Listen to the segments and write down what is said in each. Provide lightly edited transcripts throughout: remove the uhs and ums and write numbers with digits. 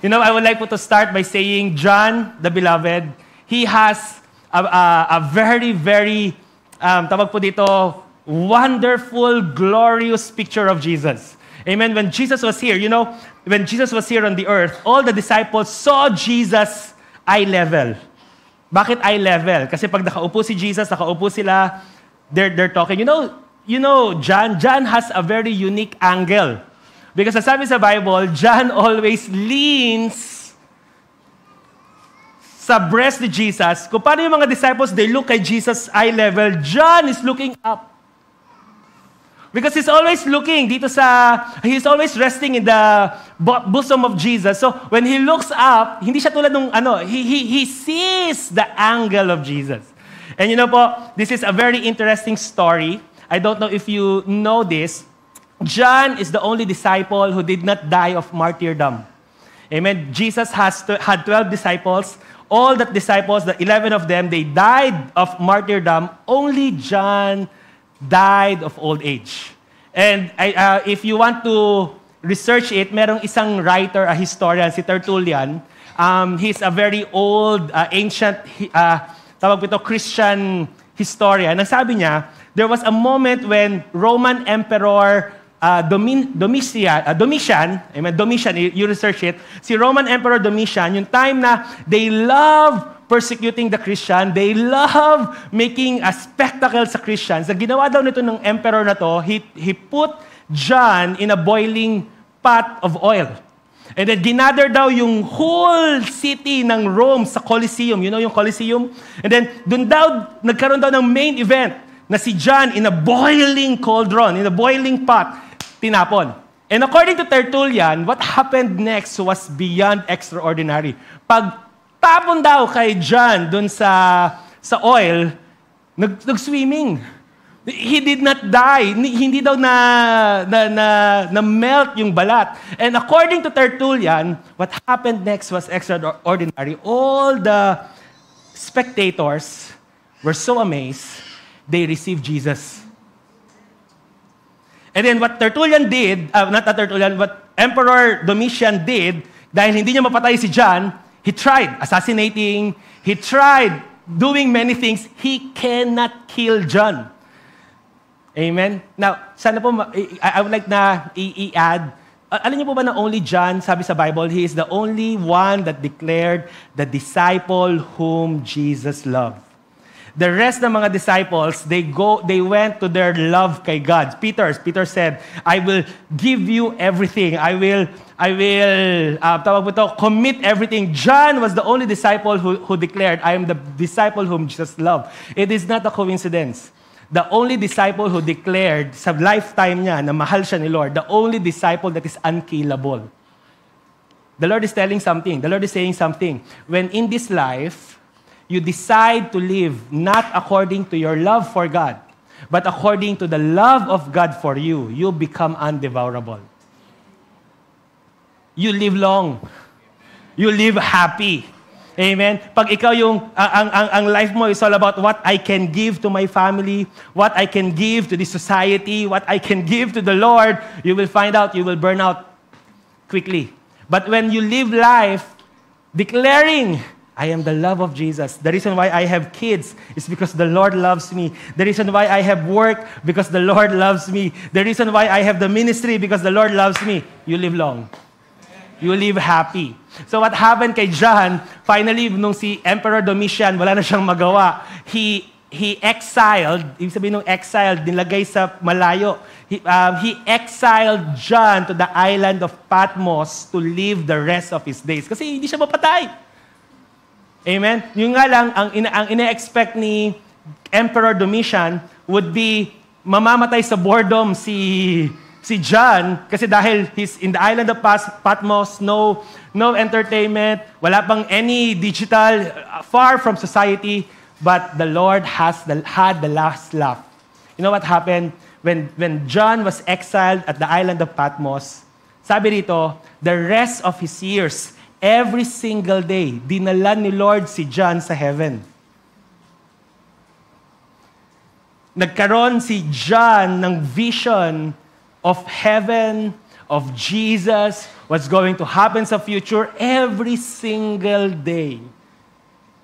I would like po to start by saying John, the beloved, he has a very, very, tawag po dito, wonderful, glorious picture of Jesus. Amen? When Jesus was here, when Jesus was here on the earth, all the disciples saw Jesus eye level. Bakit eye level? Kasi pag nakaupo si Jesus, nakaupo sila, they're talking. John has a very unique angle. Because sabi sa Bible, John always leans sa breast ni Jesus. Kung paano yung mga disciples, they look kay Jesus eye level, John is looking up. Because he's always looking he's always resting in the bosom of Jesus. So when he looks up, hindi siya tulad nung he sees the angle of Jesus. And this is a very interesting story. I don't know if you know this. John is the only disciple who did not die of martyrdom. Amen. Jesus had 12 disciples. All the disciples, the 11 of them, they died of martyrdom. Only John died of old age. And if you want to research it, merong isang writer, a historian, si Tertullian. He's a very old, ancient, Christian historian. Ang sabi niya, there was a moment when Roman Emperor Domitian, you research it, si Roman Emperor Domitian, yung time na they love persecuting the Christian, they love making a spectacle sa Christians. Ang ginawa daw nito ng emperor na to, he put John in a boiling pot of oil. And then ginather daw yung whole city ng Rome sa Colosseum. Yung Colosseum? And then nagkaroon daw ng main event na si John in a boiling cauldron, in a boiling pot, tinapon. And according to Tertullian, what happened next was beyond extraordinary. Pag tapon daw kay John dun sa oil, nag-swimming. He did not die. Hindi daw na melt yung balat. And according to Tertullian, what happened next was extraordinary. All the spectators were so amazed, they received Jesus. And then what Tertullian did, what Emperor Domitian did, dahil hindi niya mapatay si John, he tried assassinating, he tried doing many things. He cannot kill John. Amen? Now, sana po, I would like na i-add, alam niyo po ba na only John, sabi sa Bible, he is the only one that declared the disciple whom Jesus loved. The rest ng mga disciples, they went to their love kay God. Peter said, I will give you everything. I will commit everything. John was the only disciple who declared, I am the disciple whom Jesus loved. It is not a coincidence. The only disciple who declared sa lifetime niya na mahal siya ni Lord, the only disciple that is unkillable. The Lord is telling something. The Lord is saying something. When in this life, you decide to live not according to your love for God, but according to the love of God for you, you become undevourable. You live long. You live happy. Amen? Pag ikaw ang life mo is all about what I can give to my family, what I can give to the society, what I can give to the Lord, you will find out you will burn out quickly. But when you live life declaring, I am the love of Jesus. The reason why I have kids is because the Lord loves me. The reason why I have work, because the Lord loves me. The reason why I have the ministry, because the Lord loves me. You live long. You live happy. So what happened kay John, finally, nung si Emperor Domitian, wala na siyang magawa. He exiled, ibig sabihin nung exiled, nilagay sa malayo. He exiled John to the island of Patmos to live the rest of his days. Kasi hindi siya mapatay. Amen? Yung nga lang, ang ina-expect ni Emperor Domitian would be mamamatay sa boredom si John kasi dahil he's in the island of Patmos, no entertainment, wala pang any digital, far from society, but the Lord had the last laugh. You know what happened? When John was exiled at the island of Patmos, sabi rito, the rest of his years, every single day, dinala ni Lord si John sa heaven. Nagkaroon si John ng vision of heaven, of Jesus, what's going to happen sa future every single day.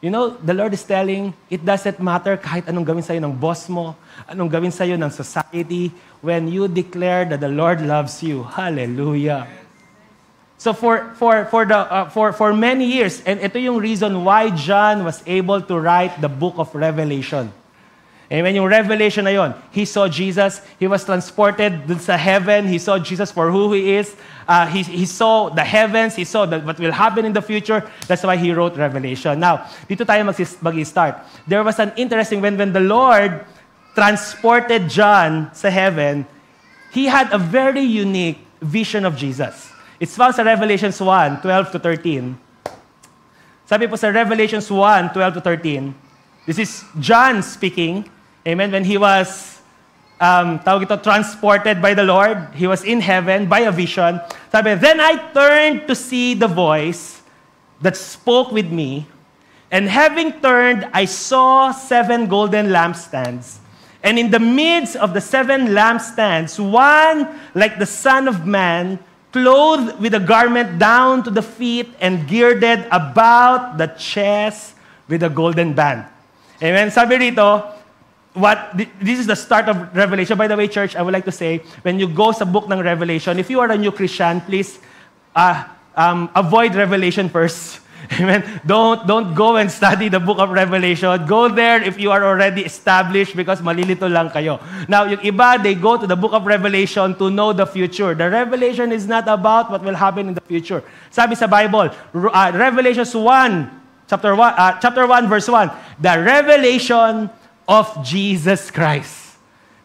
You know, the Lord is telling, it doesn't matter kahit anong gawin sa'yo ng boss mo, anong gawin sa'yo ng society, when you declare that the Lord loves you. Hallelujah. So for many years, and ito yung reason why John was able to write the book of Revelation. Amen. Yung Revelation na yon, he saw Jesus, he was transported dun sa heaven, he saw Jesus for who he is, he saw the heavens, he saw what will happen in the future. That's why he wrote Revelation. Now, dito tayo mag-start. There was an interesting, when the Lord transported John sa heaven, he had a very unique vision of Jesus. It's found sa Revelations 1, 12 to 13. Sabi po sa Revelations 1, 12 to 13, this is John speaking. Amen. When he was transported by the Lord, he was in heaven by a vision. Sabi, then I turned to see the voice that spoke with me, and having turned, I saw 7 golden lampstands. And in the midst of the 7 lampstands, one like the Son of Man, clothed with a garment down to the feet and girded about the chest with a golden band. Amen. Sabi rito, this is the start of Revelation. By the way, church, I would like to say, when you go sa book ng Revelation, if you are a new Christian, please avoid Revelation first. Amen. Don't go and study the book of Revelation. Go there if you are already established because malilito lang kayo. Now, yung iba, they go to the book of Revelation to know the future. The Revelation is not about what will happen in the future. Sabi sa Bible, Revelation 1, chapter 1, verse 1, the revelation of Jesus Christ.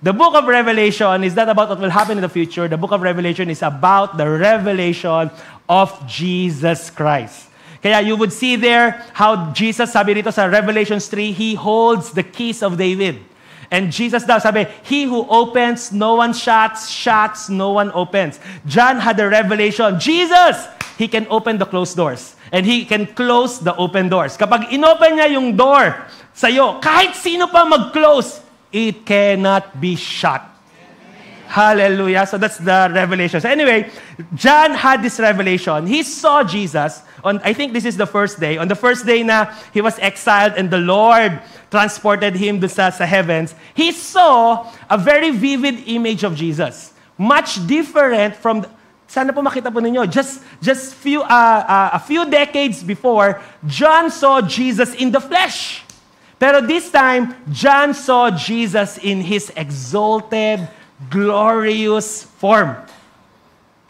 The book of Revelation is not about what will happen in the future. The book of Revelation is about the revelation of Jesus Christ. Kaya you would see there how Jesus, sabi dito sa Revelations 3, He holds the keys of David. And Jesus daw, sabi, He who opens, no one shuts, shuts, no one opens. John had a revelation. Jesus, He can open the closed doors. And He can close the open doors. Kapag inopen niya yung door sa'yo, kahit sino pa mag-close, it cannot be shut. Hallelujah. So that's the revelation. So anyway, John had this revelation. He saw Jesus on, I think this is the first day. On the first day na he was exiled and the Lord transported him sa heavens, he saw a very vivid image of Jesus. Much different from, sana po makita po ninyo, just a few decades before, John saw Jesus in the flesh. Pero this time, John saw Jesus in His exalted, glorious form.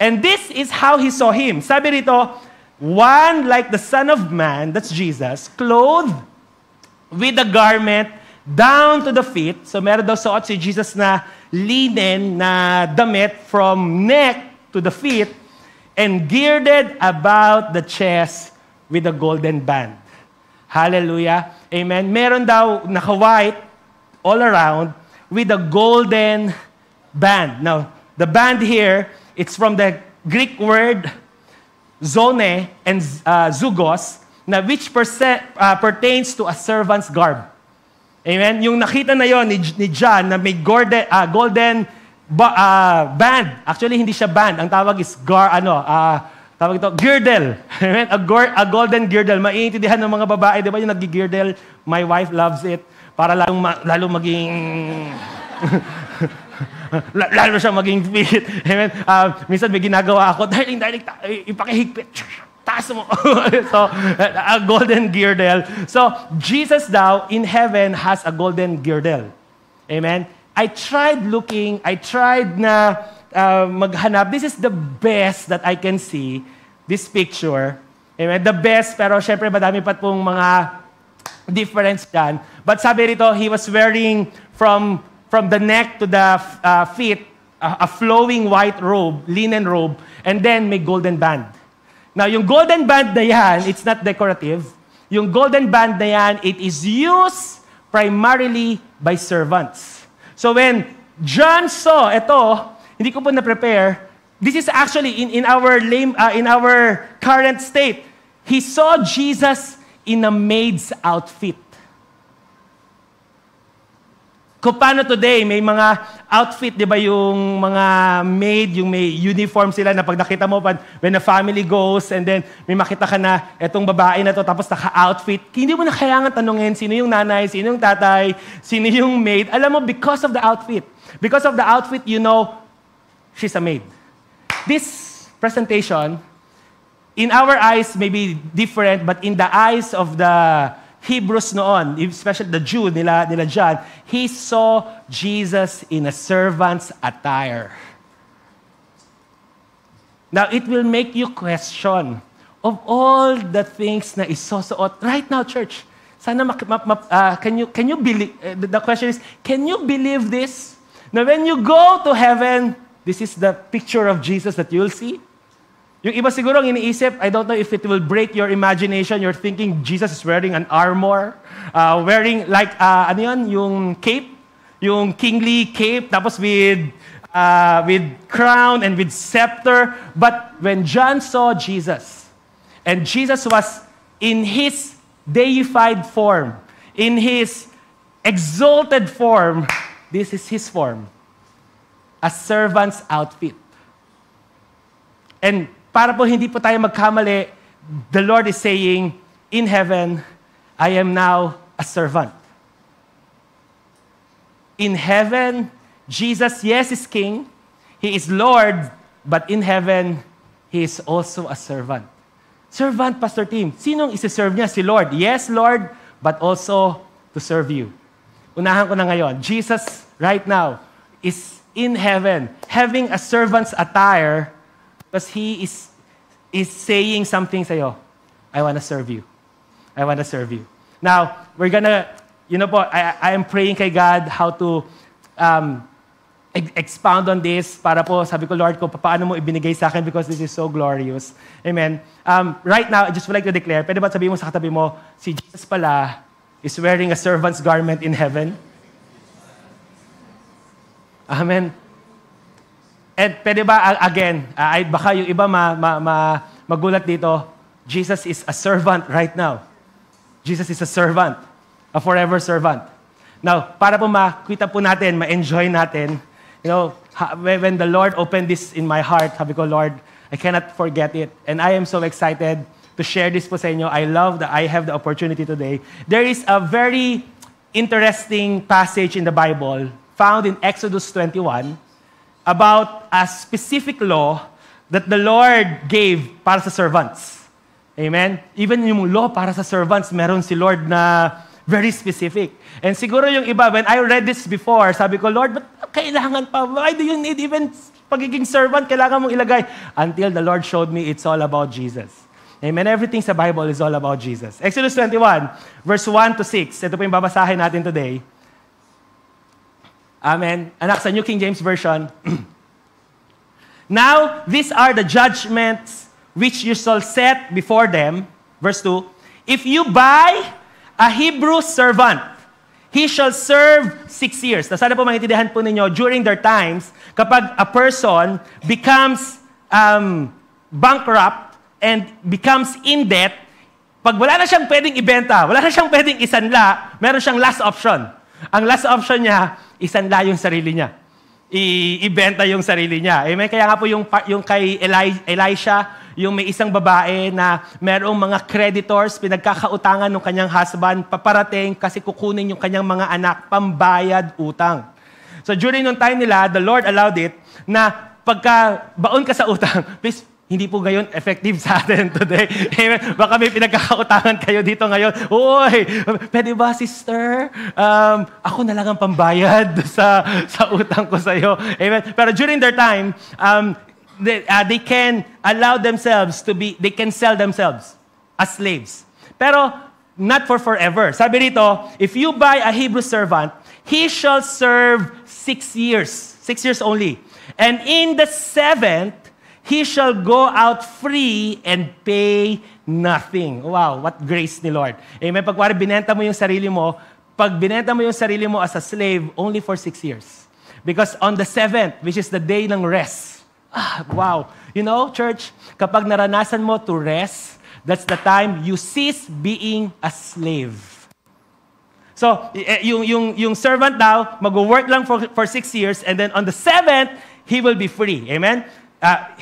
And this is how he saw Him. Sabi rito, one like the Son of Man, that's Jesus, clothed with a garment down to the feet. So meron daw suot si Jesus na linen na damit from neck to the feet and girded about the chest with a golden band. Hallelujah. Amen. Meron daw naka-white all around with a golden band. Now, the band here, it's from the Greek word zone and zugos, na which pertains to a servant's garb. Amen. Yung nakita na yon ni John na may golden band. Actually, hindi siya band. Ang tawag is tawag ito, girdle. Amen? A golden girdle. Maiintindihan ng mga babae, di ba yung nag-girdle? My wife loves it. Para lalo maging... lalo siya maging fit. Amen? Minsan may ginagawa ako, darling, ipakihigpit. Taas mo. So, a golden girdle. So, Jesus daw, in heaven, has a golden girdle. Amen? I tried na maghanap. This is the best that I can see, this picture. Amen? The best, pero syempre madami pa pong mga difference dyan. But sabi rito, he was wearing from the neck to the feet, a flowing white robe, linen robe, and then may golden band. Now, yung golden band na yan, it's not decorative. Yung golden band na yan, it is used primarily by servants. So when John saw ito, hindi ko po na-prepare. This is actually in our current state. He saw Jesus in a maid's outfit. Kung paano today, may mga outfit, di ba, yung mga maid, yung may uniform sila na pag nakita mo, when a family goes, and then may makita ka na, etong babae na to, tapos naka-outfit, hindi mo na kailangan tanungin sino yung nanay, sino yung tatay, sino yung maid. Alam mo, because of the outfit. Because of the outfit, you know, she's a maid. This presentation, in our eyes, may be different, but in the eyes of the Hebrews noon, especially the Jew nila John, he saw Jesus in a servant's attire. Now, it will make you question of all the things na isusuot. Right now, church, sana can you believe, the question is, can you believe this? Now, when you go to heaven, this is the picture of Jesus that you'll see. Yung iba siguro ang iniisip, I don't know if it will break your imagination. You're thinking Jesus is wearing an armor, wearing like, yung cape, yung kingly cape, tapos with crown and with scepter. But when John saw Jesus, and Jesus was in his deified form, in his exalted form, this is his form, a servant's outfit. And para po hindi po tayo magkamali, the Lord is saying, in heaven, I am now a servant. In heaven, Jesus, yes, is King. He is Lord, but in heaven, He is also a servant. Servant, Pastor Tim. Sinong isi-serve niya? Si Lord. Yes, Lord, but also to serve you. Unahan ko na ngayon. Jesus, right now, is in heaven, having a servant's attire, because He is saying something sa'yo. I want to serve you. I want to serve you. Now, we're gonna, I am praying kay God how to expound on this para po, sabi ko, Lord, paano mo ibinigay sa akin because this is so glorious. Amen. Right now, I just would like to declare, pwede ba sabihin mo sa katabi mo, si Jesus pala is wearing a servant's garment in heaven? Amen. And pwede ba, again, baka yung iba magulat dito, Jesus is a servant right now. Jesus is a servant, a forever servant. Now, para po makita po natin, ma-enjoy natin, when the Lord opened this in my heart, sabi ko, Lord, I cannot forget it. And I am so excited to share this po sa inyo. I love that I have the opportunity today. There is a very interesting passage in the Bible found in Exodus 21, about a specific law that the Lord gave para sa servants. Amen? Even yung law para sa servants, meron si Lord na very specific. And siguro yung iba, when I read this before, sabi ko, Lord, ba't kailangan pa? Why do you need even pagiging servant? Kailangan mong ilagay. Until the Lord showed me it's all about Jesus. Amen? Everything sa Bible is all about Jesus. Exodus 21, verse 1 to 6. Ito po yung babasahin natin today. Amen. Anak, sa New King James Version. Now, these are the judgments which you shall set before them. Verse 2. If you buy a Hebrew servant, he shall serve 6 years. Na sana po maintindihan po ninyo, during their times, kapag a person becomes bankrupt and becomes in debt, pag wala na siyang pwedeng ibenta, wala na siyang pwedeng isanla, meron siyang last option. Ang last option niya, isanla yung sarili niya. Ibenta yung sarili niya. Amen? Kaya nga po yung kay Elisha, yung may isang babae na merong mga creditors, pinagkakautangan ng kanyang husband, paparating kasi kukunin yung kanyang mga anak, pambayad utang. So during nung time nila, the Lord allowed it na pagka baon ka sa utang, please, hindi po ngayon effective sa atin today. Amen. Baka may pinagkakautangan kayo dito ngayon. Uy, pwede ba, sister? Ako na lang ang pambayad sa utang ko sa iyo. Amen. Pero during their time, they can allow themselves to be, they can sell themselves as slaves. Pero not for forever. Sabi rito, if you buy a Hebrew servant, he shall serve 6 years. 6 years only. And in the 7th, he shall go out free and pay nothing. Wow, what grace ni Lord. Amen. Pag binenta mo yung sarili mo, as a slave, only for 6 years. Because on the 7th, which is the day ng rest, wow. Church, kapag naranasan mo to rest, that's the time you cease being a slave. So, yung servant daw, mag-work lang for 6 years, and then on the 7th, he will be free. Amen?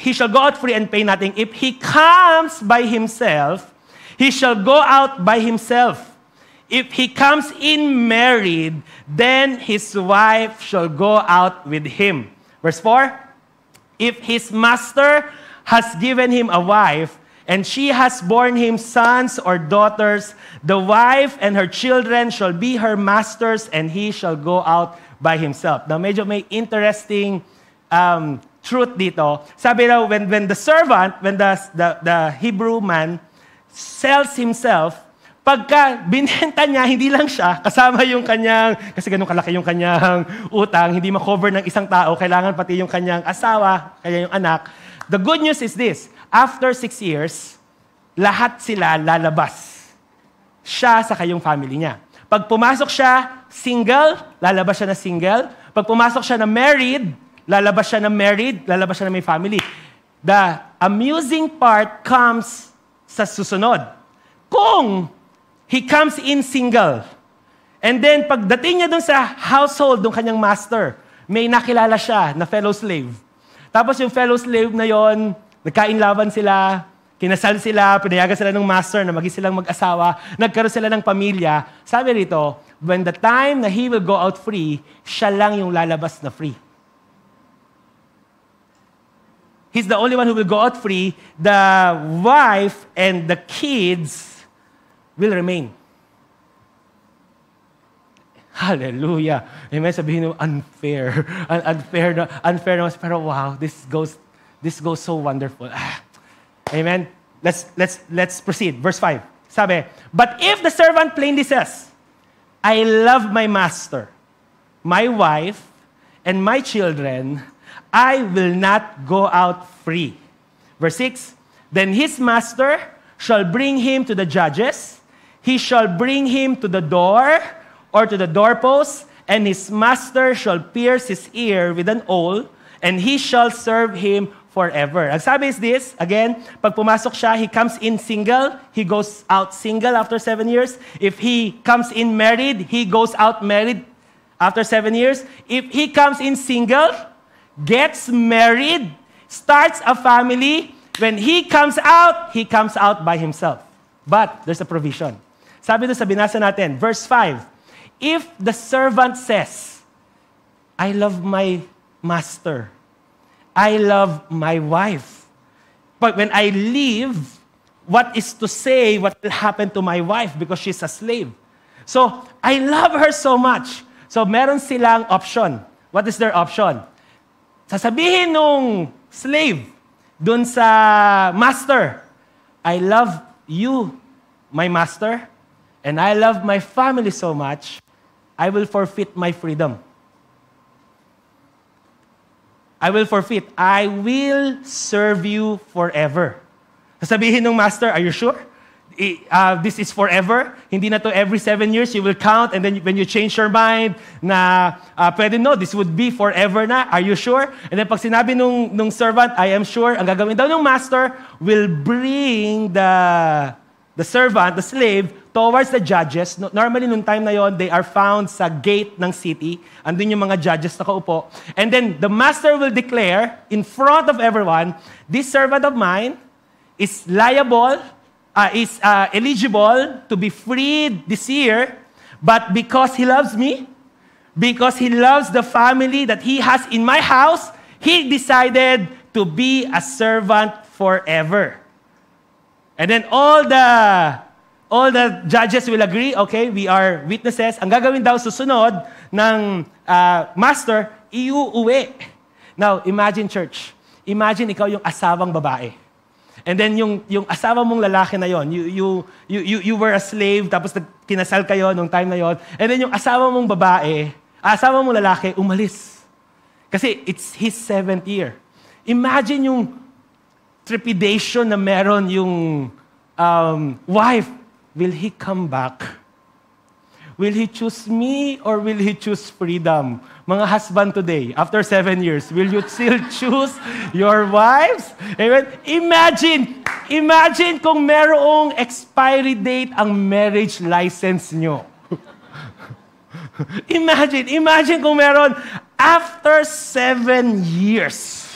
He shall go out free and pay nothing. If he comes by himself, he shall go out by himself. If he comes in married, then his wife shall go out with him. Verse 4, if his master has given him a wife, and she has borne him sons or daughters, the wife and her children shall be her masters, and he shall go out by himself. Now, medyo may interesting truth dito. Sabi raw, when the servant, when the Hebrew man sells himself, pagka binenta niya, hindi lang siya, kasama yung kanyang, kasi ganun kalaki yung kanyang utang, hindi ma-cover ng isang tao, kailangan pati yung kanyang asawa, kaya yung anak. The good news is this, after 6 years, lahat sila lalabas. Siya sa kayong family niya. Pag pumasok siya single, lalabas siya na single. Pag pumasok siya na married, lalabas siya na married, lalabas siya na may family. The amusing part comes sa susunod. Kung he comes in single, and then pagdating niya dun sa household ng kanyang master, may nakilala siya na fellow slave. Tapos yung fellow slave na yon, nagkainlaban sila, kinasal sila, pinayagan sila ng master na maging silang mag-asawa, nagkaroon sila ng pamilya. Sabi rito, when the time na he will go out free, siya lang yung lalabas na free. He's the only one who will go out free. The wife and the kids will remain. Hallelujah. Amen. Sabihin mo, unfair. Unfair naman. Pero wow, this goes so wonderful. Amen. Let's proceed. Verse 5. Sabi, but if the servant plainly says, I love my master, my wife, and my children, I will not go out free. Verse 6, then his master shall bring him to the judges. He shall bring him to the door or to the doorpost, and his master shall pierce his ear with an awl, and he shall serve him forever. Ang sabi is this, again, pag pumasok siya, he comes in single, he goes out single after 7 years. If he comes in married, he goes out married after 7 years. If he comes in single, gets married, starts a family, when he comes out by himself. But there's a provision. Sabi doon sa binasa natin, verse 5, if the servant says, I love my master, I love my wife, but when I leave, what is to say what will happen to my wife because she's a slave? So, I love her so much. So, meron silang option. What is their option? Sasabihin nung slave dun sa master, I love you, my master, and I love my family so much, I will forfeit my freedom. I will forfeit. I will serve you forever. Sasabihin nung master, are you sure? This is forever. Hindi na to every 7 years you will count, and then when you change your mind na pwede no, this would be forever na. Are you sure? And then pag sinabi nung servant, I am sure, ang gagawin daw ng master will bring the servant, the slave, towards the judges. Normally, nung time na yon, they are found sa gate ng city. Andun yung mga judges na kaupo. And then the master will declare in front of everyone, this servant of mine is liable, is eligible to be freed this year, but because he loves me, because he loves the family that he has in my house, he decided to be a servant forever. And then all the judges will agree, okay, we are witnesses. Ang gagawin daw susunod ng master, iuuwi. Now, imagine church, imagine ikaw yung asawang babae. And then yung asawa mong lalaki na yon, you were a slave, tapos kinasal kayo nung time na yon. And then yung asawa mong babae, asawa mong lalaki, umalis. Kasi it's his 7th year. Imagine yung trepidation na meron yung wife. Will he come back? Will he choose me or will he choose freedom? Mga husband today, after 7 years, will you still choose your wives? Amen? Imagine kung merong expiry date ang marriage license nyo. Imagine kung meron after 7 years.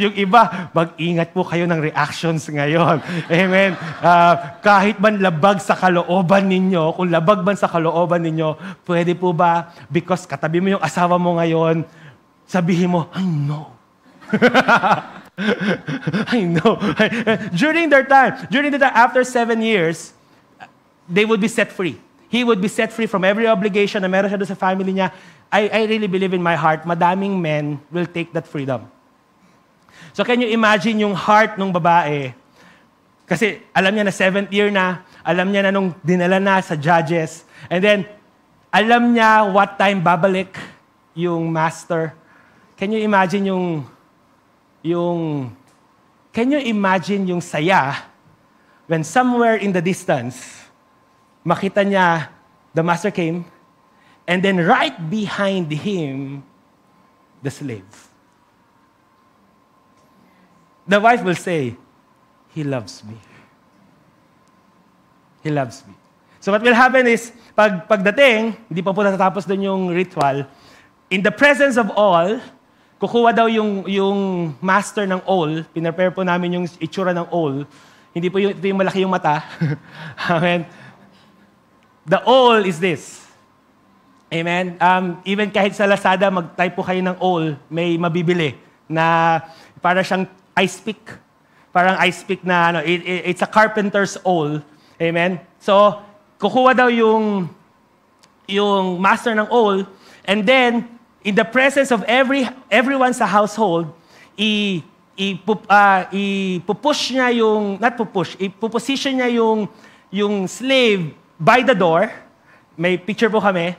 Yung iba, mag-ingat po kayo ng reactions ngayon. Amen. Kahit man labag sa kalooban ninyo, kung labag man sa kalooban ninyo, pwede po ba, because katabi mo yung asawa mo ngayon, sabihin mo, I know. I know. During the time, after 7 years, they would be set free. He would be set free from every obligation na meron siya doon sa family niya. I really believe in my heart, madaming men will take that freedom. So can you imagine yung heart ng babae? Kasi alam niya na 7th year na, alam niya na nung dinala na sa judges, and then alam niya what time babalik yung master. Can you imagine yung saya when somewhere in the distance, makita niya, the master came, and then right behind him, the slave. The wife will say, he loves me. He loves me. So what will happen is, pagdating, hindi pa po natatapos doon yung ritual, in the presence of all, kukuha daw yung master ng owl, pinrepare po namin yung itsura ng owl, hindi po ito yung malaki yung mata. Amen. The owl is this. Amen. Even kahit sa Lazada, mag-type po kayo ng owl, may mabibili na para siyang ice pick. Parang ice pick na, it's a carpenter's owl. Amen. So, kukuha daw yung master ng owl, and then, in the presence of everyone sa household, ipupush niya ipuposition niya yung slave by the door. May picture po kami.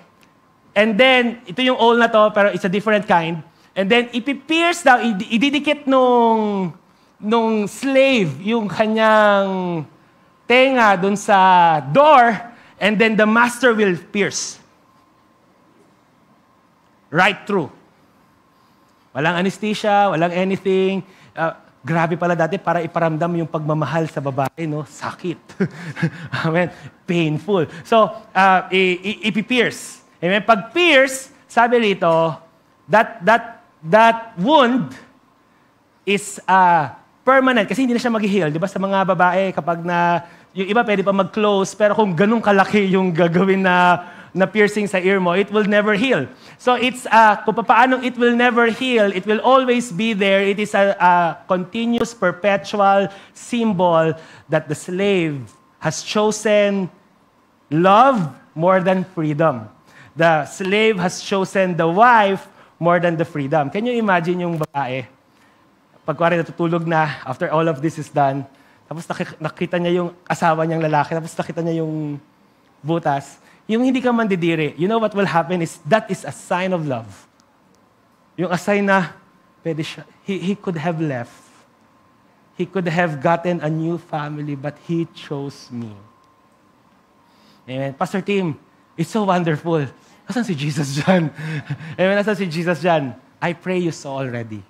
And then, ito yung owl na to, pero it's a different kind. And then, ipipierce daw, ididikit nung slave yung kanyang tenga dun sa door, and then the master will pierce. Right through. Walang anesthesia, walang anything. Grabe pala dati para iparamdam yung pagmamahal sa babae, no? Sakit. Amen. Painful. So, ipipierce. Amen. Pag pierce, sabi rito, that wound is permanent kasi hindi na siya mag-heal. Di ba sa mga babae, kapag yung iba pwede pa mag-close, pero kung ganun kalaki yung gagawin na piercing sa ear mo, it will never heal. So it's, kung paano it will never heal, it will always be there. It is a continuous, perpetual symbol that the slave has chosen love more than freedom. The slave has chosen the wife more than the freedom. Can you imagine yung babae? Pagkuwari natutulog na, after all of this is done, tapos nakita niya yung asawa niyang lalaki, tapos nakita niya yung butas, yung hindi ka mandidiri, you know what will happen is, that is a sign of love. Yung a sign na, pwede siya, he could have left. He could have gotten a new family, but he chose me. Amen. Pastor Tim, it's so wonderful. Asan si Jesus dyan? Amen, asan si Jesus dyan? I pray you so already.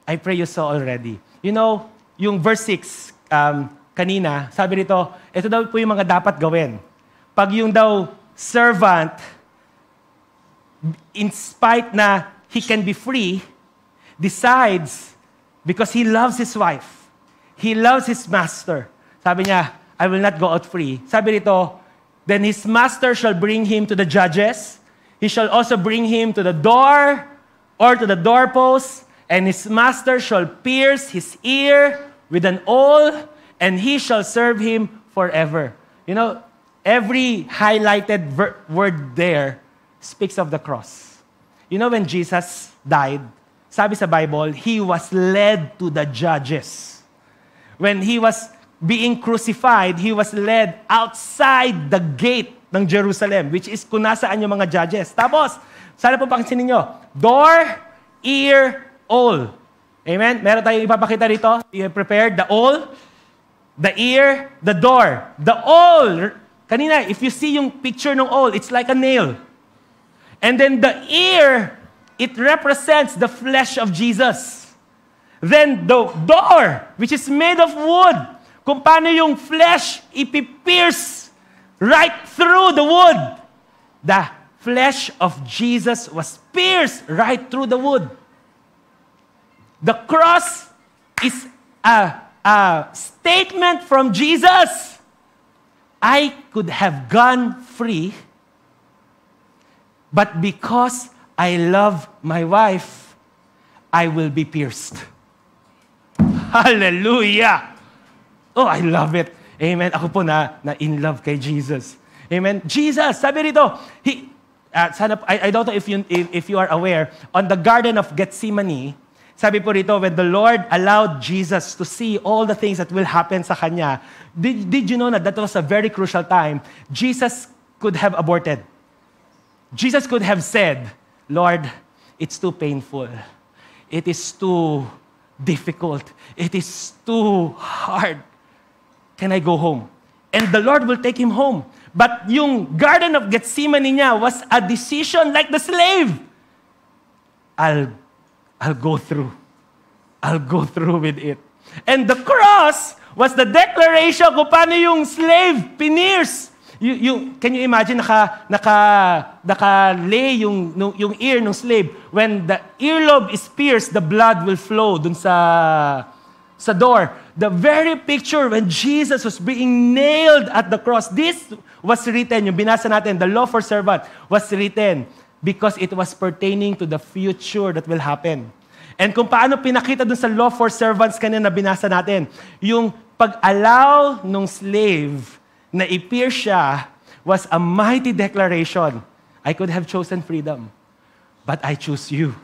I pray you so already. You know, yung verse 6, kanina, sabi nito, ito daw po yung mga dapat gawin. Pag yung daw servant, in spite na he can be free, decides, because he loves his wife, he loves his master. Sabi niya, I will not go out free. Sabi nito, then his master shall bring him to the judges. He shall also bring him to the door or to the doorpost, and his master shall pierce his ear with an awl, and he shall serve him forever. You know, every highlighted word there speaks of the cross. You know, when Jesus died, sabi sa Bible, he was led to the judges. When he was being crucified, he was led outside the gate ng Jerusalem, which is kung nasaan yung mga judges. Tapos, sana po pakinsinin nyo, door, ear, awl. Amen? Meron tayong ipapakita dito. You prepared the awl, the ear, the door. The awl, kanina, if you see yung picture ng awl, it's like a nail. And then the ear, it represents the flesh of Jesus. Then the door, which is made of wood, kung paano yung flesh ipipierce right through the wood. The flesh of Jesus was pierced right through the wood. The cross is a statement from Jesus. I could have gone free, but because I love my wife, I will be pierced. Hallelujah! Oh, I love it. Amen. Ako po na in love kay Jesus. Amen. Jesus, sabi rito, I don't know if you are aware, on the Garden of Gethsemane, sabi po rito, when the Lord allowed Jesus to see all the things that will happen sa Kanya, did you know that was a very crucial time? Jesus could have aborted. Jesus could have said, Lord, it's too painful. It is too difficult. It is too hard. Can I go home? And the Lord will take him home. But yung Garden of Gethsemane niya was a decision like the slave. I'll go through. I'll go through with it. And the cross was the declaration kung paano yung slave pinierce. Can you imagine naka-lay yung ear ng slave? When the earlobe is pierced, the blood will flow dun sa door. The very picture when Jesus was being nailed at the cross, this was written, yung binasa natin, the law for servant was written because it was pertaining to the future that will happen. And kung paano pinakita dun sa law for servants kanina na binasa natin, yung pag-allow nung slave na i-pierce siya was a mighty declaration. I could have chosen freedom, but I choose you.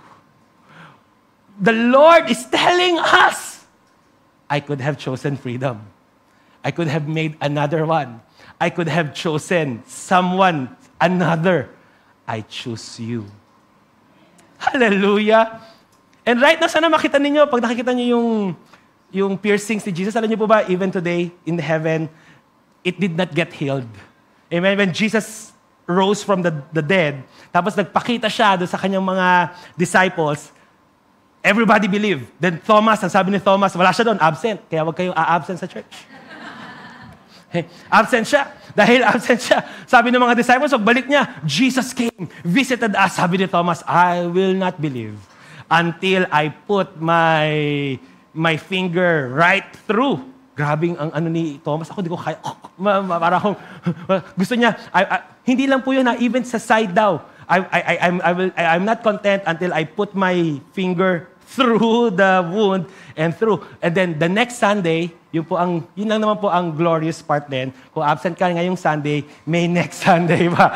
The Lord is telling us, I could have chosen freedom. I could have made another one. I could have chosen someone, another. I choose you. Hallelujah. And right now, sana makita ninyo, pag nakikita niyo yung piercings ni Jesus, alam niyo po ba, even today, in heaven, it did not get healed. Amen? When Jesus rose from the dead, tapos nagpakita siya doon sa kanyang mga disciples, everybody believed. Then Thomas, ang sabi ni Thomas, wala siya doon, absent. Kaya wag kayong a-absent sa church. Absent siya. Dahil absent siya, sabi ng mga disciples, pagbalik niya, Jesus came, visited us. Sabi ni Thomas, I will not believe until I put my finger right through. Grabing ang ano ni Thomas. Ako, di ko kaya. Parang gusto niya, hindi lang po yun na, even sa side daw, I'm not content until I put my finger through the wound and through. And then the next Sunday, yun lang naman po ang glorious part din. Kung absent ka ngayong Sunday, may next Sunday ba?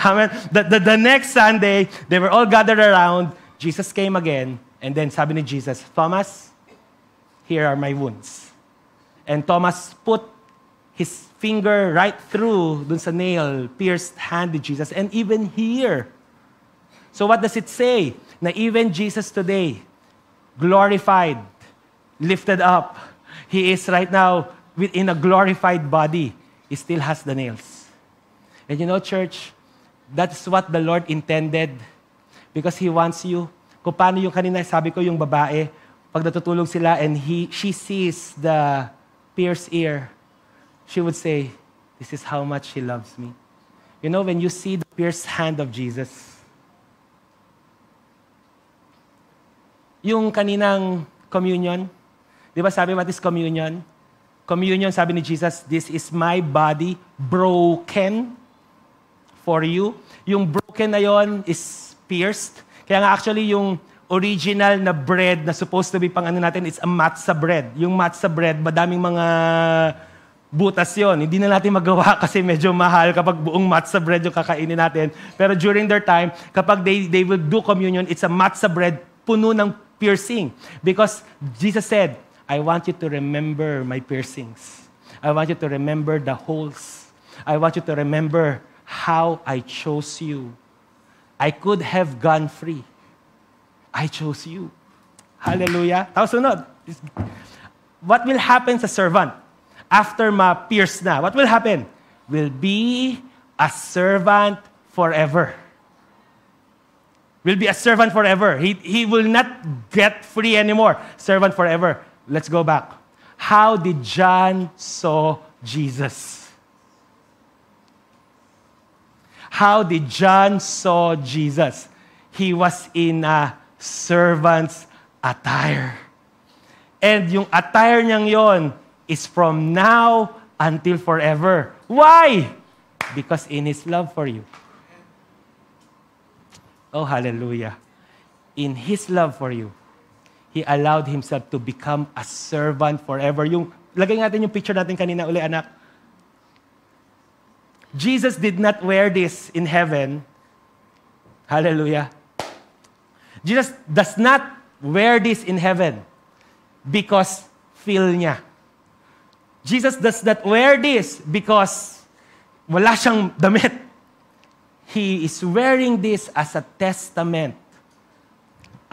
Amen. The next Sunday, they were all gathered around. Jesus came again. And then sabi ni Jesus, Thomas, here are my wounds. And Thomas put his finger right through dun sa nail, pierced hand ni Jesus, and even here. So what does it say? Na even Jesus today, glorified, lifted up, He is right now in a glorified body. He still has the nails. And you know, church, that's what the Lord intended because He wants you. Kung paano yung kanina, sabi ko yung babae, pag natutulog sila and she sees the pierced ear, she would say, this is how much He loves me. You know, when you see the pierced hand of Jesus, yung kaninang communion, di ba sabi what is communion? Communion, sabi ni Jesus, this is my body broken for you. Yung broken na yon is pierced. Kaya nga actually yung original na bread na supposed to be pang ano natin, it's a matzah bread. Yung matzah bread, madaming mga butas yon. Hindi na natin magawa kasi medyo mahal kapag buong matzah bread yung kakainin natin. Pero during their time, kapag they will do communion, it's a matzah bread puno ng piercing. Because Jesus said, I want you to remember my piercings. I want you to remember the holes. I want you to remember how I chose you. I could have gone free. I chose you. Hallelujah. Tapos sunod. What will happen sa servant? After ma-pierce na, what will happen? Will be a servant forever. Will be a servant forever. He will not get free anymore. Servant forever. Let's go back. How did John saw Jesus? How did John saw Jesus? He was in a servant's attire. And yung attire niyang yon is from now until forever. Why? Because in His love for you. Oh, hallelujah. In His love for you, He allowed Himself to become a servant forever. Lagay natin yung picture natin kanina uli, anak. Jesus did not wear this in heaven. Hallelujah. Jesus does not wear this in heaven because feel niya. Jesus does not wear this because wala siyang damit. He is wearing this as a testament.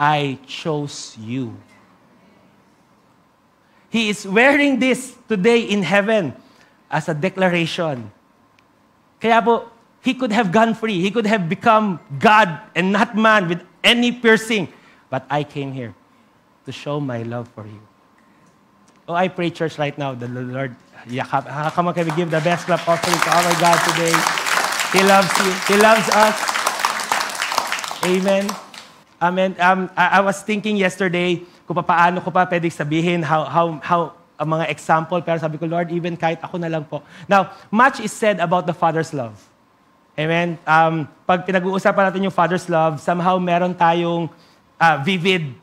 I chose you. He is wearing this today in heaven as a declaration. Kaya po, He could have gone free. He could have become God and not man with any piercing. But I came here to show my love for you. Oh, I pray, church, right now, that the Lord, come on, can we give the best clap offering to our God today? He loves you. He loves us. Amen. Amen. I was thinking yesterday kung paano ko pa pwedeng sabihin how ang mga example, pero sabi ko, Lord, even kahit ako na lang po. Now, much is said about the Father's love. Amen? Pag pinag-uusapan natin yung Father's love, somehow meron tayong vivid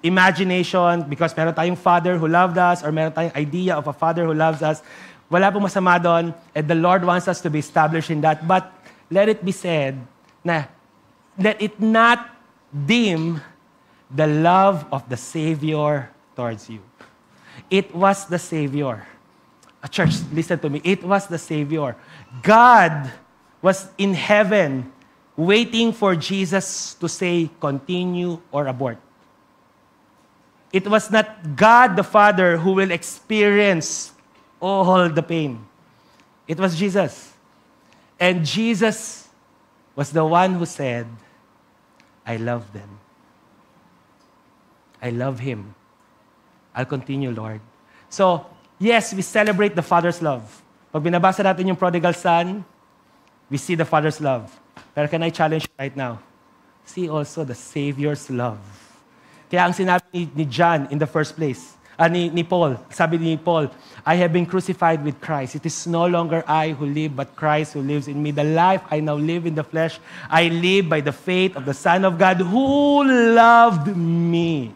imagination because meron tayong Father who loved us or meron tayong idea of a Father who loves us. Wala pong masama doon, and the Lord wants us to be established in that. But let it be said na let it not dim the love of the Savior towards you. It was the Savior. Church, listen to me. It was the Savior. God was in heaven waiting for Jesus to say, continue or abort. It was not God the Father who will experience all the pain. It was Jesus. And Jesus was the one who said, I love them. I love Him. I'll continue, Lord. So, yes, we celebrate the Father's love. Pag binabasa natin yung prodigal son, we see the Father's love. Pero can I challenge you right now? See also the Savior's love. Kaya ang sinabi ni John in the first place, ni Paul, sabi ni Paul, I have been crucified with Christ. It is no longer I who live, but Christ who lives in me. The life I now live in the flesh, I live by the faith of the Son of God who loved me.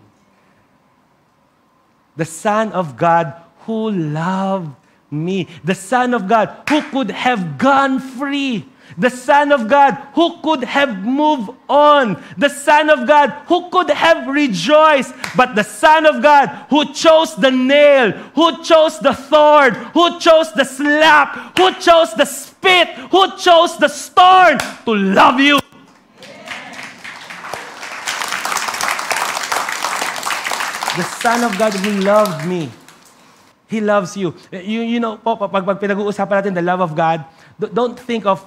The Son of God who loved me. The Son of God who could have gone free. The Son of God who could have moved on. The Son of God who could have rejoiced. But the Son of God who chose the nail, who chose the thorn, who chose the slap, who chose the spit, who chose the storm to love you. The Son of God who loved me. He loves you. You know, pag pinag-uusapan natin the love of God, don't think of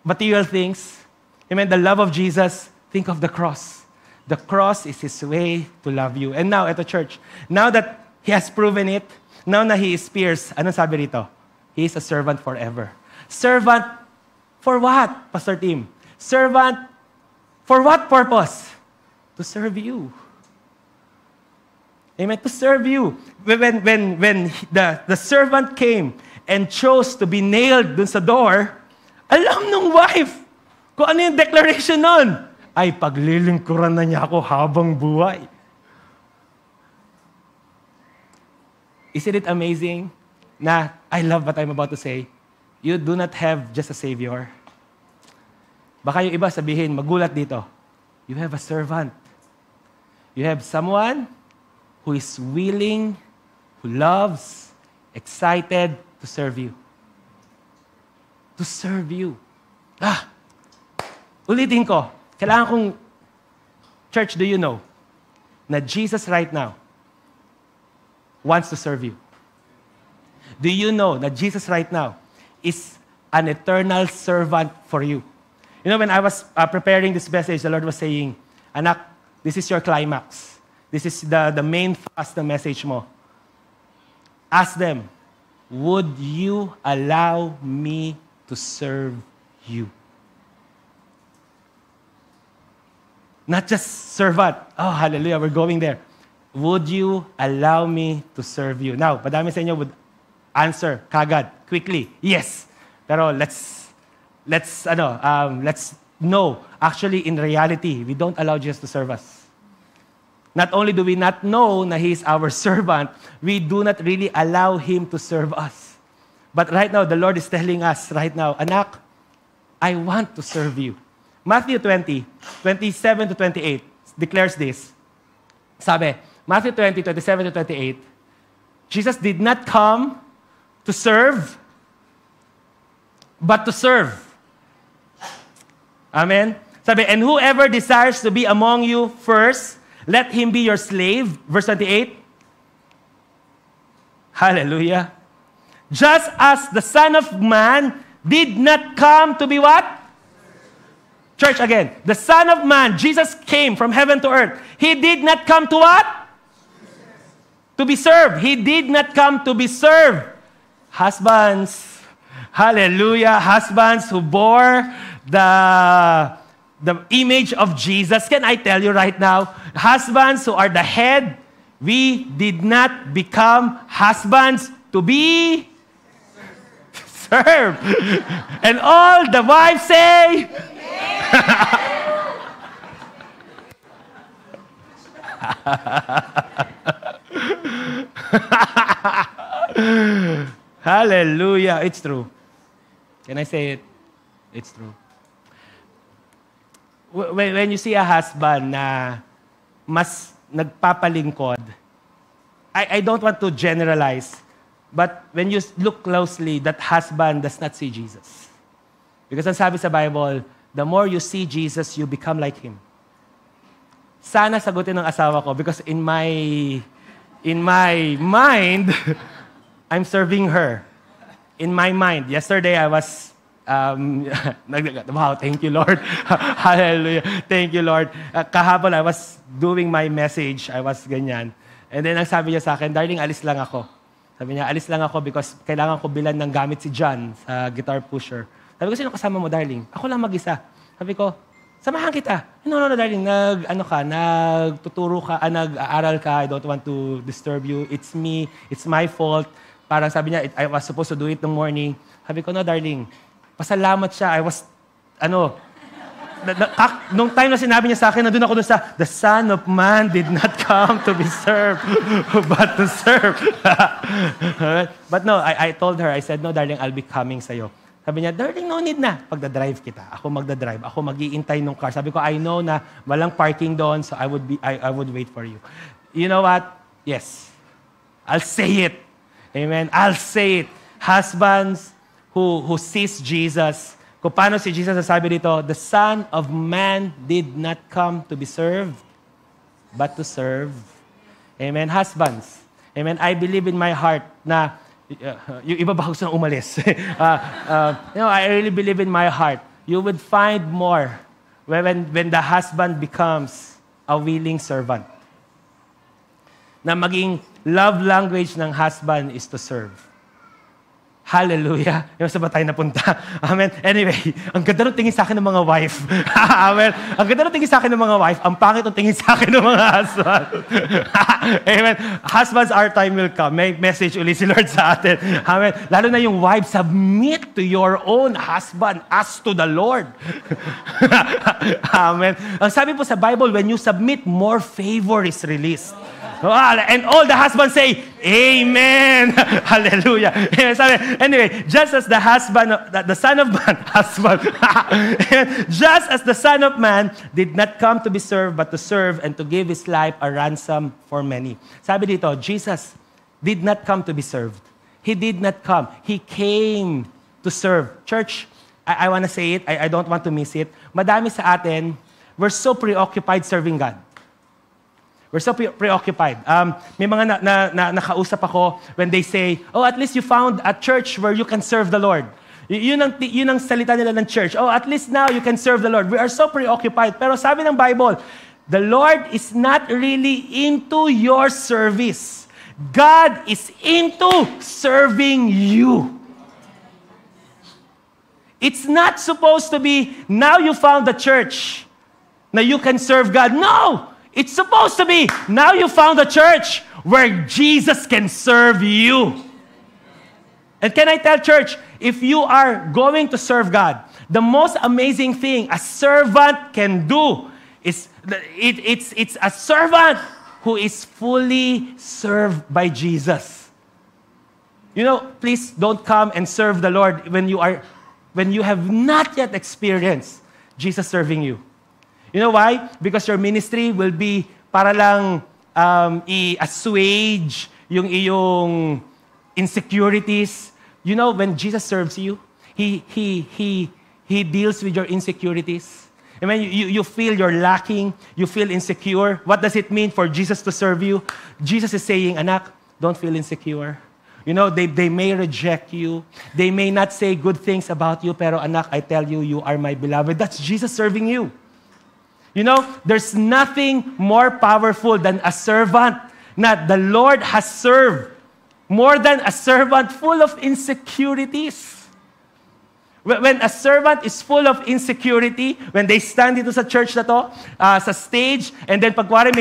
material things. Amen. The love of Jesus, think of the cross. The cross is His way to love you. And now, eto church, now that He has proven it, now na He is pierced, anong sabi rito? He is a servant forever. Servant for what, Pastor Tim? Servant for what purpose? To serve you. Amen. To serve you. When the servant came and chose to be nailed dun sa door, alam nung wife kung ano yung declaration nun. Ay, paglilingkuran na niya ako habang buhay. Isn't it amazing na I love what I'm about to say? You do not have just a Savior. Baka yung iba sabihin, magulat dito. You have a servant. You have someone who is willing, who loves, excited to serve you. To serve you. Ulitin ko. Kailangan kong, church, do you know, na Jesus right now wants to serve you? Do you know that Jesus right now is an eternal servant for you? You know, when I was preparing this message, the Lord was saying, anak, this is your climax. This is the main thrust ng message mo. Ask them, would you allow me to serve you? Not just servant. Oh, hallelujah, we're going there. Would you allow me to serve you? Now, madami sa inyo would answer kagad, quickly, yes. Pero let's know. Actually, in reality, we don't allow Jesus to serve us. Not only do we not know na He is our servant, we do not really allow Him to serve us. But right now, the Lord is telling us right now, anak, I want to serve you. Matthew 20, 27 to 28 declares this. Sabi, Matthew 20, 27 to 28, Jesus did not come to serve, but to serve. Amen? Sabi, and whoever desires to be among you first, let him be your slave. Verse 28. Hallelujah. Just as the Son of Man did not come to be what? Church, again. The Son of Man, Jesus came from heaven to earth. He did not come to what? To be served. He did not come to be served. Husbands, hallelujah, husbands who bore the image of Jesus. Can I tell you right now, husbands who are the head, we did not become husbands to be served. And all the wives say, hallelujah. It's true. Can I say it? It's true. When you see a husband na mas nagpapalingkod, I don't want to generalize, but when you look closely, that husband does not see Jesus. Because ang sabi sa Bible, the more you see Jesus, you become like Him. Sana sagutin ng asawa ko because in my mind, I'm serving her. In my mind. Yesterday, I was, wow, thank you, Lord. Hallelujah. Thank you, Lord. Kahapon, I was doing my message. I was ganyan. And then, ang sabi niya sa akin, darling, alis lang ako. Sabi niya, alis lang ako because kailangan ko bilan ng gamit si John sa guitar pusher. Sabi ko, sino kasama mo, darling? Ako lang mag-isa. Sabi ko, samahan kita. No, darling, nagtuturo ka, nag-aaral ka, I don't want to disturb you. It's me, it's my fault. Parang sabi niya, I was supposed to do it in the morning. Sabi ko, no, darling, pasalamat siya. I was, nung time na sinabi niya sa akin, nandun ako sa, the Son of Man did not come to be served, but to serve. But no, I told her, I said, no, darling, I'll be coming sa'yo. Sabi niya, darling, no need na. Pagdadrive kita. Ako magdadrive. Ako mag-iintay nung car. Sabi ko, I know na walang parking doon, so I would wait for you. You know what? Yes. I'll say it. Amen. I'll say it. Husbands who sees Jesus, kung paano si Jesus sabi dito, the Son of Man did not come to be served, but to serve. Amen. Husbands. Amen. I believe in my heart na yung iba ba gusto nang umalis? I really believe in my heart. You would find more when the husband becomes a willing servant. Na maging love language ng husband is to serve. Hallelujah. Yung sa ba tayo napunta? Amen. Anyway, ang ganda ng tingin sa akin ng mga wife. Amen. Ang ganda ng tingin sa akin ng mga wife. Ang pangit ng tingin sa akin ng mga husband. Amen. Husbands, our time will come. May message uli si Lord sa atin. Amen. Lalo na yung wife, submit to your own husband as to the Lord. Amen. Ang sabi po sa Bible, when you submit, more favor is released. And all the husbands say, Amen. Hallelujah. Anyway, just as the husband, the Son of Man, just as the Son of Man did not come to be served, but to serve and to give His life a ransom for many. Sabi dito, Jesus did not come to be served. He did not come. He came to serve. Church, I want to say it. I don't want to miss it. Madami sa atin, we're so preoccupied serving God. We're so preoccupied. May mga nakausap ako when they say, oh, at least you found a church where you can serve the Lord. Yun ang salita nila ng church. Oh, at least now you can serve the Lord. We are so preoccupied. Pero sabi ng Bible, the Lord is not really into your service. God is into serving you. It's not supposed to be, now you found the church. na you can serve God. No! It's supposed to be, now you found a church where Jesus can serve you. And can I tell church, if you are going to serve God, the most amazing thing a servant can do is, it's a servant who is fully served by Jesus. You know, please don't come and serve the Lord when you have not yet experienced Jesus serving you. You know why? Because your ministry will be para lang i-assuage yung iyong insecurities. You know, when Jesus serves you, He deals with your insecurities. And when you feel you're lacking, you feel insecure, what does it mean for Jesus to serve you? Jesus is saying, anak, don't feel insecure. You know, they may reject you. They may not say good things about you, pero anak, I tell you, you are my beloved. That's Jesus serving you. You know, there's nothing more powerful than a servant that the Lord has served more than a servant full of insecurities. When a servant is full of insecurity, when they stand dito sa church na to, sa stage, and then pagwari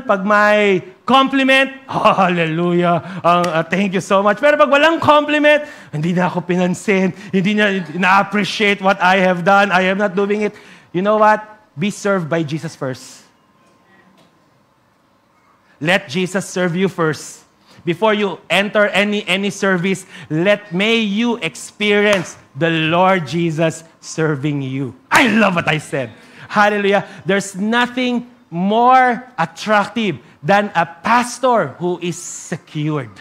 pag may compliment, oh, hallelujah, thank you so much. Pero pag walang compliment, hindi na ako pinansin, hindi na na-appreciate what I have done, I am not doing it. You know what? Be served by Jesus first. Let Jesus serve you first. Before you enter any service, may you experience the Lord Jesus serving you. I love what I said. Hallelujah. There's nothing more attractive than a pastor who is secured.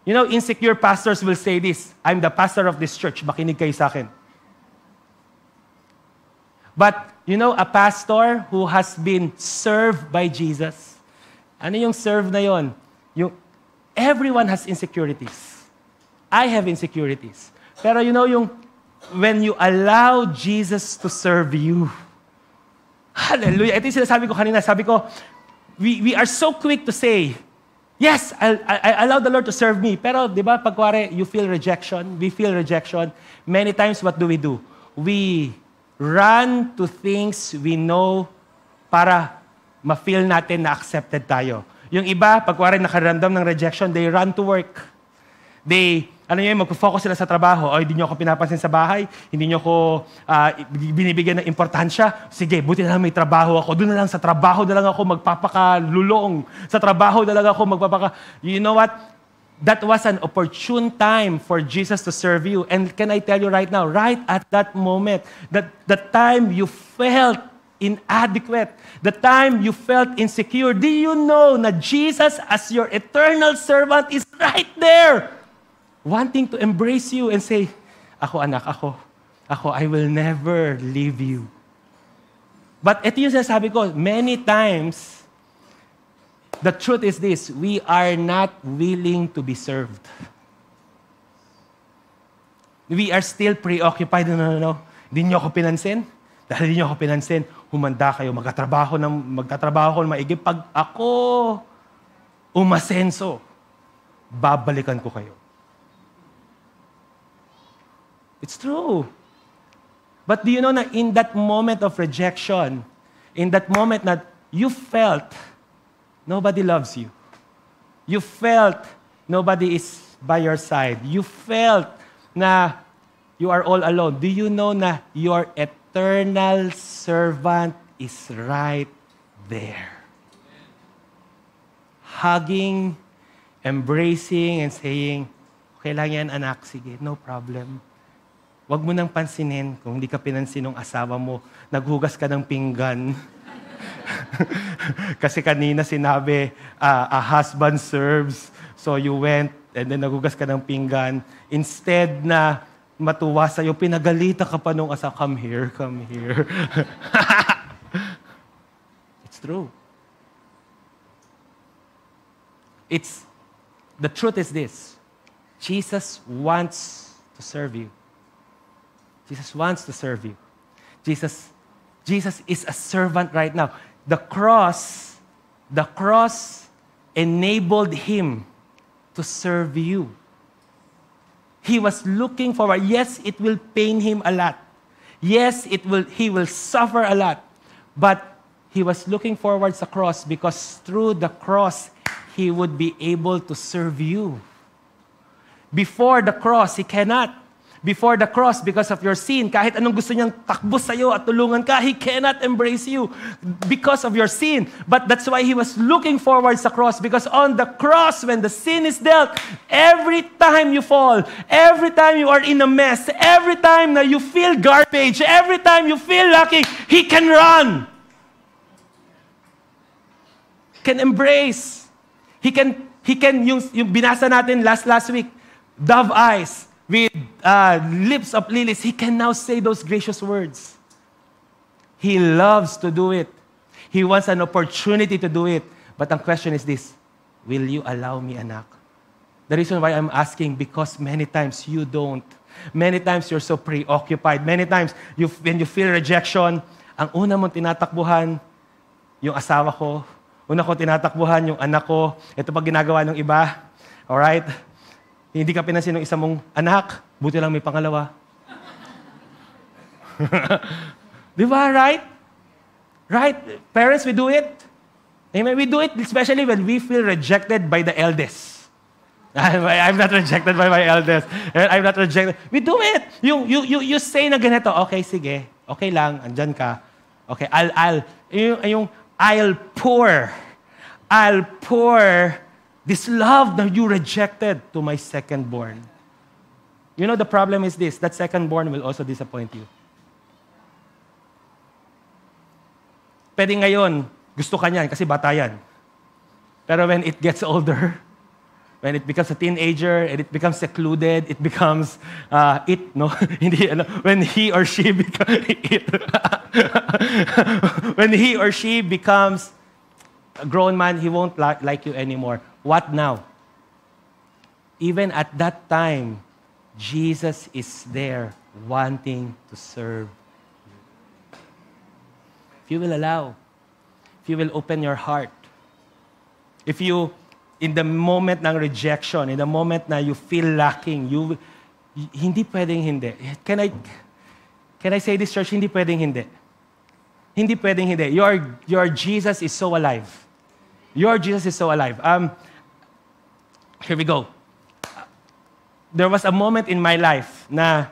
You know, insecure pastors will say this, I'm the pastor of this church, makinig kayo sa akin. But, you know, a pastor who has been served by Jesus, ano yung serve na yon? Everyone has insecurities. I have insecurities. Pero you know, when you allow Jesus to serve you, hallelujah. Ito yung sinasabi ko kanina. Sabi ko, we are so quick to say, yes, I allow the Lord to serve me. Pero, di ba, pagkwari, you feel rejection, we feel rejection. Many times, what do? We run to things we know para ma-feel natin na accepted tayo. Yung iba, pagkwari nakaramdam ng rejection, they run to work. Magpo-focus sila sa trabaho. O, hindi nyo ako pinapansin sa bahay, hindi nyo ako binibigyan ng importansya. Sige, buti na lang may trabaho ako. Doon na lang sa trabaho na lang ako magpapakalulong. Sa trabaho na lang ako You know what? That was an opportune time for Jesus to serve you. And can I tell you right now, right at that moment, that the time you felt inadequate, the time you felt insecure, do you know na Jesus as your eternal servant is right there, wanting to embrace you and say, ako anak, ako, I will never leave you. But ito yung sinasabi ko, many times, the truth is this, we are not willing to be served. We are still preoccupied, no. Hindi nyo ako pinansin. Dahil hindi nyo ako pinansin, humanda kayo, magtatrabaho ko ng maigi. Pag ako umasenso, babalikan ko kayo. It's true. But do you know na in that moment of rejection, in that moment that you felt nobody loves you, you felt nobody is by your side, you felt na you are all alone, do you know na your eternal servant is right there? Hugging, embracing, and saying, okay lang yan anak, sige, no problem. Huwag mo nang pansinin kung hindi ka pinansin ng asawa mo, naghugas ka ng pinggan. Kasi kanina sinabi, a husband serves, so you went, and then naghugas ka ng pinggan. Instead na matuwa sa'yo, pinagalita ka pa nung asa, come here. It's true. The truth is this, Jesus wants to serve you. Jesus wants to serve you. Jesus is a servant right now. The cross enabled him to serve you. He was looking forward. Yes, it will pain him a lot. Yes, he will suffer a lot. But he was looking forward sa cross because through the cross, he would be able to serve you. Before the cross, he cannot. Before the cross, because of your sin, kahit anong gusto niyang takbo sa'yo at tulungan ka, he cannot embrace you because of your sin. But that's why he was looking forward sa cross, because on the cross, when the sin is dealt, every time you fall, every time you are in a mess, every time na you feel garbage, every time you feel lucky, he can run. Can embrace. He can yung binasa natin last week, dove eyes, with lips of lilies, he can now say those gracious words. He loves to do it. He wants an opportunity to do it. But the question is this, will you allow me, anak? The reason why I'm asking, because many times you don't. Many times you're so preoccupied. Many times, when you feel rejection, ang una mong tinatakbuhan, yung asawa ko. Una ko tinatakbuhan, yung anak ko. Ito pa ginagawa ng iba. Alright? Hindi ka pinansin ng isa mong anak, buti lang may pangalawa. Di ba, right? Right? Parents, we do it. Amen? We do it especially when we feel rejected by the eldest. I'm not rejected by my eldest. I'm not rejected. We do it. You say na ganito, okay, sige. Okay lang, andyan ka. Okay, I'll pour this love that you rejected to my secondborn. You know, the problem is this, that secondborn will also disappoint you. Pwede ngayon, gusto ka niyan kasi bata yan. Pero when it gets older, when it becomes a teenager, and it becomes secluded, it becomes when he or she when he or she becomes a grown man, he won't like you anymore. What now? Even at that time, Jesus is there wanting to serve you. If you will allow, if you will open your heart, if you, in the moment ng rejection, in the moment na you feel lacking, hindi pwedeng hindi. Can I say this, church? Hindi pwedeng hindi. Hindi pwedeng hindi. Your Jesus is so alive. Your Jesus is so alive. Here we go. There was a moment in my life na,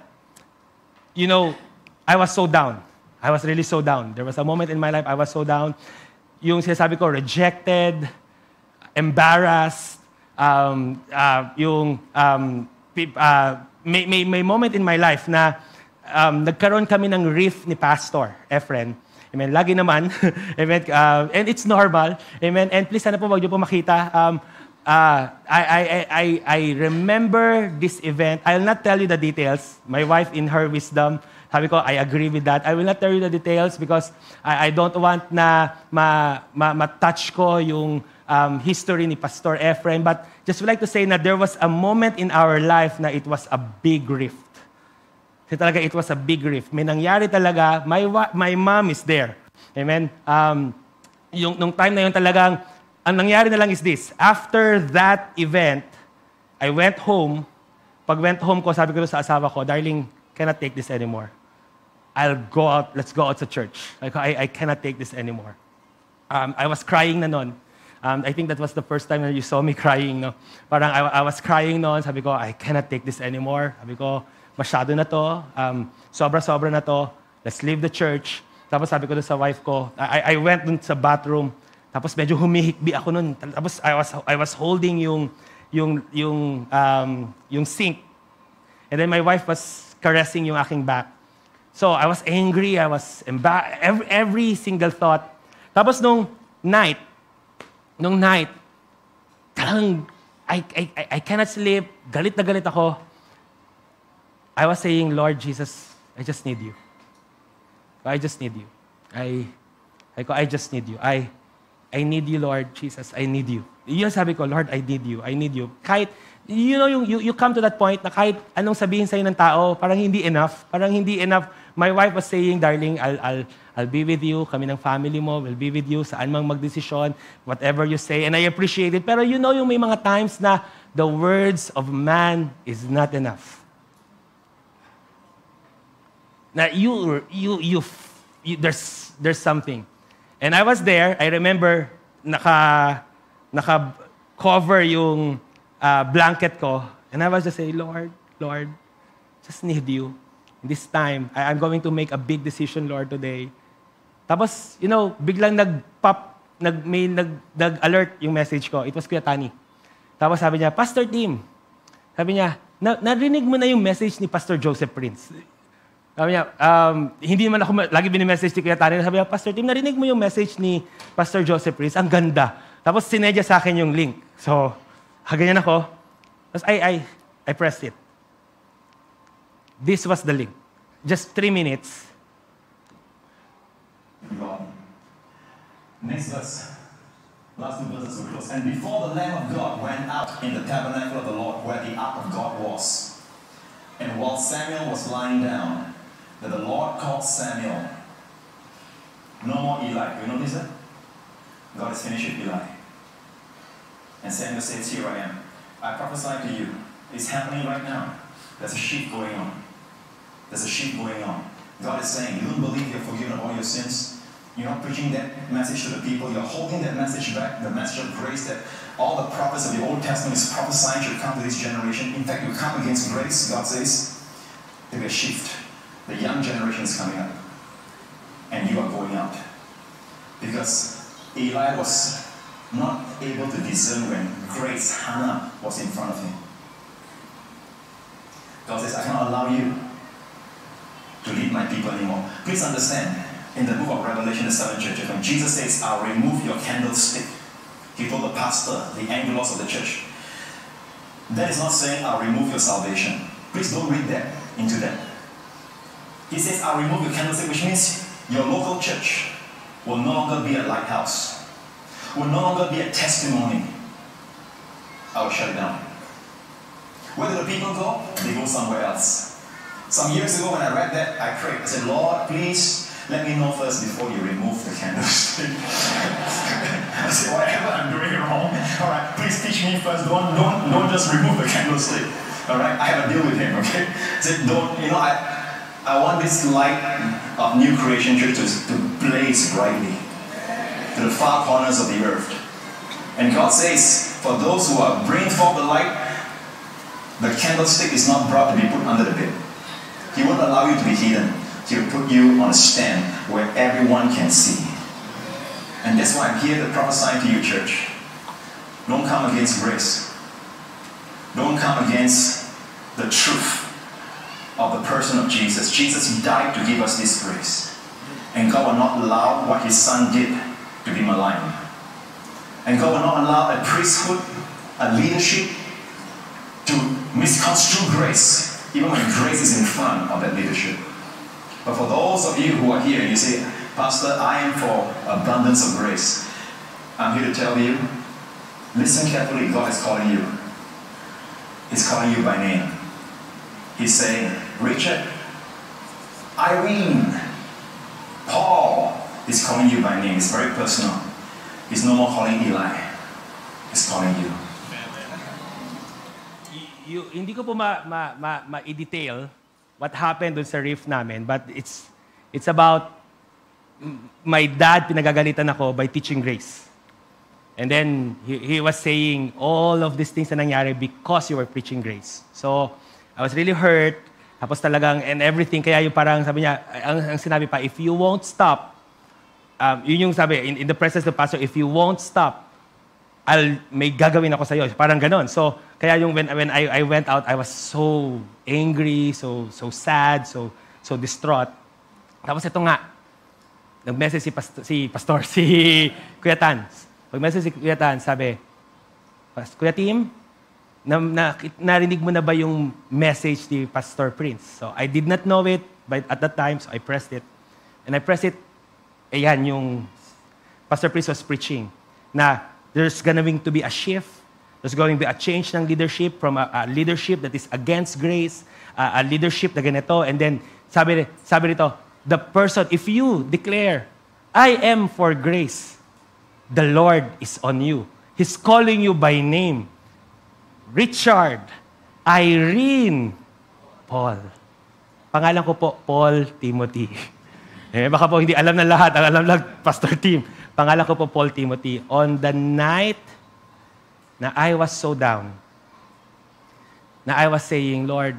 I was so down. I was really so down. There was a moment in my life I was so down. Yung sinasabi ko, rejected, embarrassed, may moment in my life na nagkaroon kami ng riff ni Pastor Efren. Amen. Lagi naman. Amen. And it's normal. Amen. And please, sana po wag niyo po makita. I remember this event. I'll not tell you the details. My wife, in her wisdom, sabi ko, I agree with that. I will not tell you the details because I don't want na ma-touch ko yung history ni Pastor Efren. But just would like to say na there was a moment in our life na it was a big rift. Kasi talaga, it was a big rift. May nangyari talaga. My mom is there. Amen? Nung time na yun talagang, ang nangyari na lang is this. After that event, I went home. Pag went home ko, sabi ko sa asawa ko, darling, cannot take this anymore. I'll go out, let's go out to church. I cannot take this anymore. I was crying na nun. I think that was the first time that you saw me crying. No? Parang I was crying noon. Sabi ko, I cannot take this anymore. Sabi ko, masyado na to. Sobra-sobra na to. Let's leave the church. Tapos sabi ko sa wife ko, I went dun sa bathroom. Tapos medyo humihikbi ako nun. Tapos I was holding yung sink. And then my wife was caressing yung aking back. So I was angry. I was embarrassed. Every single thought. Tapos nung night, talagang I cannot sleep. Galit na galit ako. I was saying, Lord Jesus, I just need you. I just need you. I just need you. I need you, Lord Jesus. I need you. Yun sabi ko, Lord, I need you. I need you. Kahit, you come to that point na kahit anong sabihin sa'yo ng tao, parang hindi enough. Parang hindi enough. My wife was saying, darling, I'll be with you. Kami ng family mo will be with you. Saan mang magdesisyon, whatever you say. And I appreciate it. Pero yung may mga times na the words of man is not enough. na there's something. And I was there, I remember, naka-cover yung blanket ko, and I was just saying, Lord, just need you. This time, I'm going to make a big decision, Lord, today. Tapos, biglang nag-alert yung message ko. It was Kuya Tani. Tapos sabi niya, Pastor Tim, sabi niya, narinig mo na yung message ni Pastor Joseph Prince. Sabi niya, hindi naman ako lagi binimessage ni Kuya Tani. Sabi niya, Pastor Tim, narinig mo yung message ni Pastor Joseph Prince? Ang ganda. Tapos sinedya sa akin yung link. So, ganyan ako. Tapos I pressed it. This was the link. Just 3 minutes. God. Next verse. Last 2 verses were close. And before the Lamb of God went out in the tabernacle of the Lord, where the ark of God was, and while Samuel was lying down, that the Lord called Samuel. No more Eli. You notice that? God is finished with Eli. And Samuel says, here I am. I prophesy to you. It's happening right now. There's a shift going on. There's a shift going on. God is saying, you don't believe you're forgiven of all your sins. You're not preaching that message to the people. You're holding that message back, the message of grace that all the prophets of the Old Testament is prophesying should come to this generation. In fact, you come against grace, God says, there'll be a shift. The young generation is coming up. And you are going out. Because Eli was not able to discern when Grace, Hannah, was in front of him. God says, I cannot allow you to lead my people anymore. Please understand, in the book of Revelation, the 7th church, when Jesus says, I'll remove your candlestick, he told the pastor, the angelos of the church, that is not saying, I'll remove your salvation. Please don't read that into that. He says, I'll remove your candlestick, which means your local church will no longer be a lighthouse, will no longer be a testimony. I will shut it down. Where do the people go? They go somewhere else. Some years ago when I read that, I prayed. I said, Lord, please let me know first before you remove the candlestick. I said, whatever I'm doing wrong, all right, please teach me first. Don't just remove the candlestick. All right, I have a deal with him, okay? I said, I want this light of New Creation Church to blaze brightly to the far corners of the earth. And God says, for those who are bringing forth the light, the candlestick is not brought to be put under the bed. He won't allow you to be hidden. He will put you on a stand where everyone can see. And that's why I'm here to prophesy to you, church. Don't come against grace. Don't come against the truth of the person of Jesus. Jesus died to give us this grace. And God will not allow what His Son did to be maligned. And God will not allow a priesthood, a leadership, to misconstrue grace, even when grace is in front of that leadership. But for those of you who are here and you say, Pastor, I am for abundance of grace, I'm here to tell you, listen carefully, God is calling you. He's calling you by name. He's saying, Richard, Irene, Paul, He's calling you by name. It's very personal. He's no more calling Eli. He's calling you. Hindi ko po ma-detail what happened dun sa riff namin, but it's about my dad pinagagalitan ako by teaching grace. And then he was saying all of these things na nangyari because you were preaching grace. So I was really hurt. Tapos talagang, and everything, kaya yung parang sabi niya, ang sinabi pa, if you won't stop, yun yung sabi, in the presence of the pastor, if you won't stop, may gagawin ako sa'yo. Parang ganon. So, kaya yung when I went out, I was so angry, so sad, so distraught. Tapos ito nga, nag-message si Kuya Tan. Pag-message si Kuya Tan, sabi, Kuya Tim, narinig mo na ba yung message ni Pastor Prince? So, I did not know it at that time, so I pressed it. And I pressed it, ayan, yung Pastor Prince was preaching, na there's going to be a shift, there's going to be a change ng leadership from a leadership that is against grace, a leadership na ganito, and then, sabi nito, the person, if you declare, I am for grace, the Lord is on you. He's calling you by name. Richard, Irene, Paul. Pangalan ko po, Paul Timothy. Baka po hindi alam ng lahat. Ang alam lang, Pastor Tim. Pangalan ko po, Paul Timothy. On the night na I was so down, na I was saying, Lord,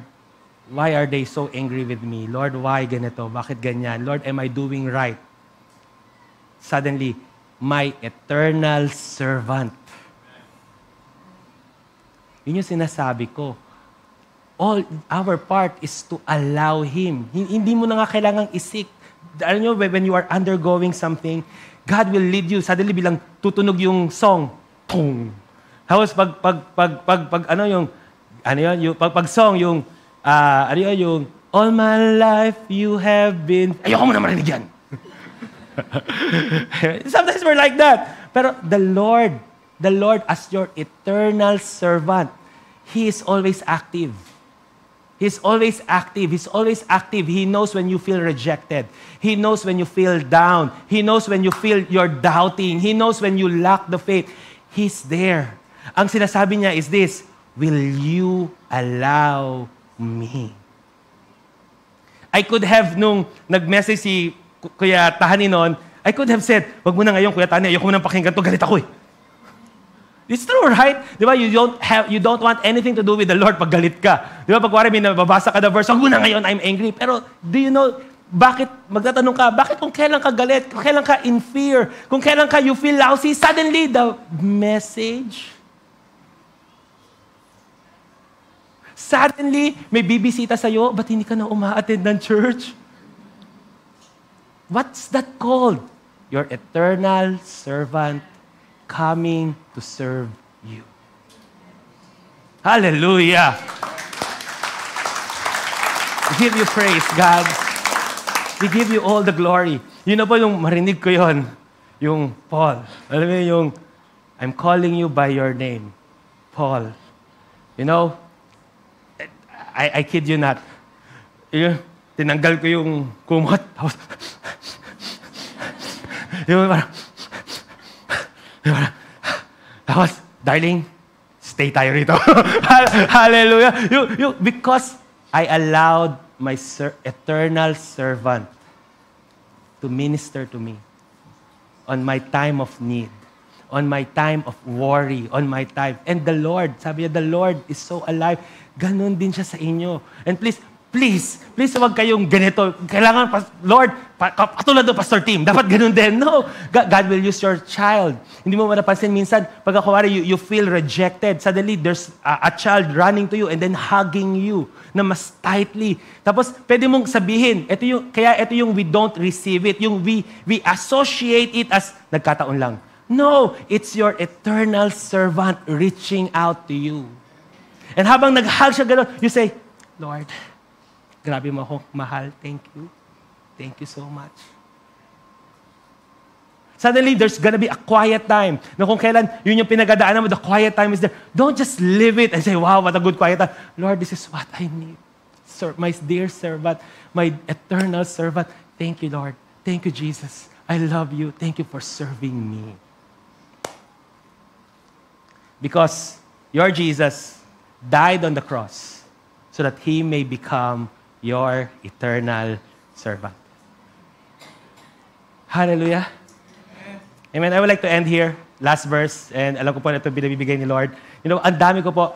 why are they so angry with me? Lord, why ganito? Bakit ganyan? Lord, am I doing right? Suddenly, my eternal servant. Yun yung sinasabi ko. All our part is to allow Him. Hindi mo na nga kailangang isik. Alam nyo, when you are undergoing something, God will lead you. Suddenly bilang tutunog yung song. Tung! Tapos pag song, yung all my life you have been... Ayoko mo na marinig yan. Sometimes we're like that. Pero the Lord as your eternal servant, He is always active. He's always active. He's always active. He knows when you feel rejected. He knows when you feel down. He knows when you feel you're doubting. He knows when you lack the faith. He's there. Ang sinasabi niya is this, will you allow me? I could have, nung nag-message si Kuya Tahani noon, I could have said, wag mo na ngayon, Kuya Tahani, ayoko mo nang pakinggan to, galit ako eh. It's true, right? Di ba? You don't want anything to do with the Lord pag galit ka. Di ba? Pag wari, may nababasa ka na verse, wag mo na ngayon, I'm angry. Pero, do you know, magtatanong ka, bakit kung kailan ka galit, kung kailan ka in fear, kung kailan ka you feel lousy, suddenly the message, suddenly, may bibisita sa'yo, ba't hindi ka na uma-attend ng church? What's that called? Your eternal servant coming to serve you. Hallelujah! We give you praise, God. We give you all the glory. Yun na po yung marinig ko yon, yung Paul. Alam mo yung, I'm calling you by your name, Paul. You know, I kid you not. Tinanggal ko yung kumot. Tapos, darling, stay tayo rito. Hallelujah. Because I allowed my eternal servant to minister to me on my time of need, on my time of worry, on my time. And the Lord, sabi niya, the Lord is so alive. Ganon din siya sa inyo. And please, huwag kayong ganito. Kailangan, Lord, katulad do Pastor Tim, dapat ganun din. No, God will use your child. Hindi mo manapansin minsan, pag you feel rejected, suddenly there's a child running to you and then hugging you na mas tightly. Tapos, pwede mong sabihin, ito yung we don't receive it, yung we associate it as nagkataon lang. No, it's your eternal servant reaching out to you. And habang nag-hug siya gano'n, you say, Lord, grabe mo ako, mahal. Thank you. Thank you so much. Suddenly, there's gonna be a quiet time. Na kung kailan, yun yung pinagadaanan mo, the quiet time is there. Don't just live it and say, wow, what a good quiet time. Lord, this is what I need. Sir, my dear servant, my eternal servant. Thank you, Lord. Thank you, Jesus. I love you. Thank you for serving me. Because your Jesus died on the cross so that He may become your eternal servant. Hallelujah. Amen. I would like to end here. Last verse. And alam ko po na ito binibigay ni Lord. You know, ang dami ko po.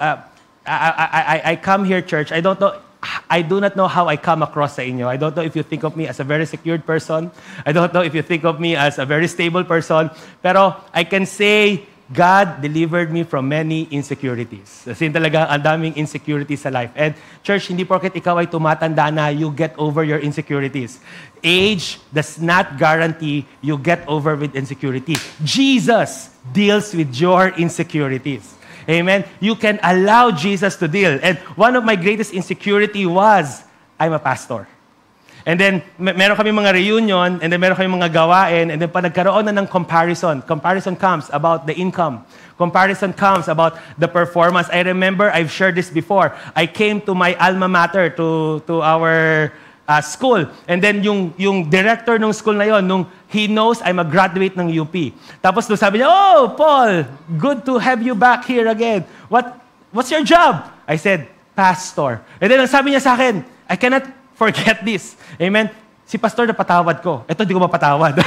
I come here, church. I do not know how I come across sa inyo. I don't know if you think of me as a very secured person. I don't know if you think of me as a very stable person. Pero I can say, God delivered me from many insecurities. Kasi talaga, ang daming insecurities sa life. And church, hindi porket ikaw ay tumatanda na, you get over your insecurities. Age does not guarantee you get over with insecurity. Jesus deals with your insecurities. Amen? You can allow Jesus to deal. And one of my greatest insecurity was, I'm a pastor. And then, meron kami mga reunion, and then meron kami mga gawain, and then pa nagkaroon na ng comparison. Comparison comes about the income. Comparison comes about the performance. I remember, I've shared this before. I came to my alma mater, to our school. And then, yung director ng school na yon, he knows I'm a graduate ng UP. Tapos, sabi niya, oh, Paul, good to have you back here again. What's your job? I said, pastor. And then, sabi niya sa akin, I cannot forget this. Amen? Si pastor napatawad ko. Ito, di ko mapatawad.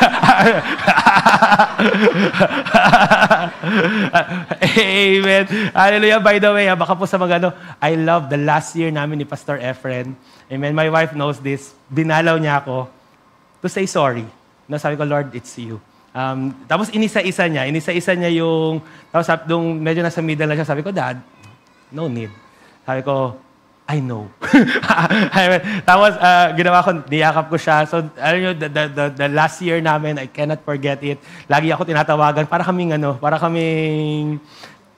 Amen. Hallelujah. By the way, baka po sa mga I love the last year namin ni Pastor Efren. Amen. My wife knows this. Dinalaw niya ako to say sorry. Sabi ko, Lord, it's you. Tapos inisa-isa niya yung, tapos nung medyo nasa middle na siya, sabi ko, Dad, no need. Sabi ko, I know. Tapos, ginawa ko, niyakap ko siya. So, alam nyo, the last year namin, I cannot forget it. Lagi ako tinatawagan, para kaming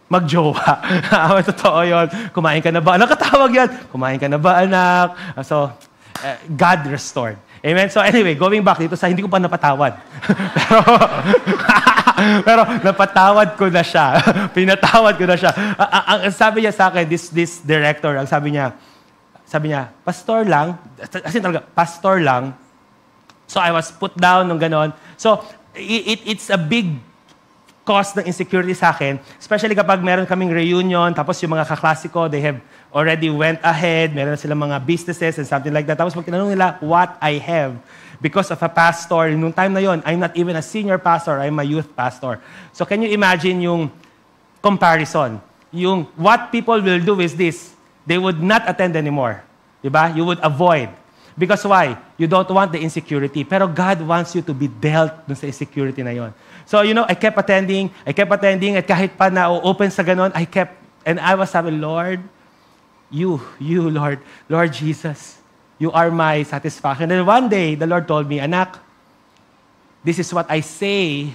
mag-jowa. Totoo yun. Kumain ka na ba? Nakatawag yan. Kumain ka na ba, anak? So, God restored. Amen? So anyway, going back dito sa hindi ko pa napatawad. pero napatawad ko na siya. Pinatawad ko na siya. Ang sabi niya sa akin, this director, ang sabi niya, pastor lang, as in talaga, pastor lang. So I was put down ng ganon. So it's a big cause ng insecurity sa akin, especially kapag meron kaming reunion, tapos yung mga kaklase ko, they have already went ahead, meron silang mga businesses and something like that. Tapos pag tinanong nila what I have, because of a pastor, nung time na yon, I'm not even a senior pastor, I'm a youth pastor. So can you imagine yung comparison? Yung what people will do is this, they would not attend anymore. Diba? You would avoid. Because why? You don't want the insecurity. Pero God wants you to be dealt dun sa insecurity na yon. So, I kept attending, at kahit pa na-open sa ganon, and I was saying, Lord, you, Lord Jesus, you are my satisfaction. And one day, the Lord told me, anak, this is what I say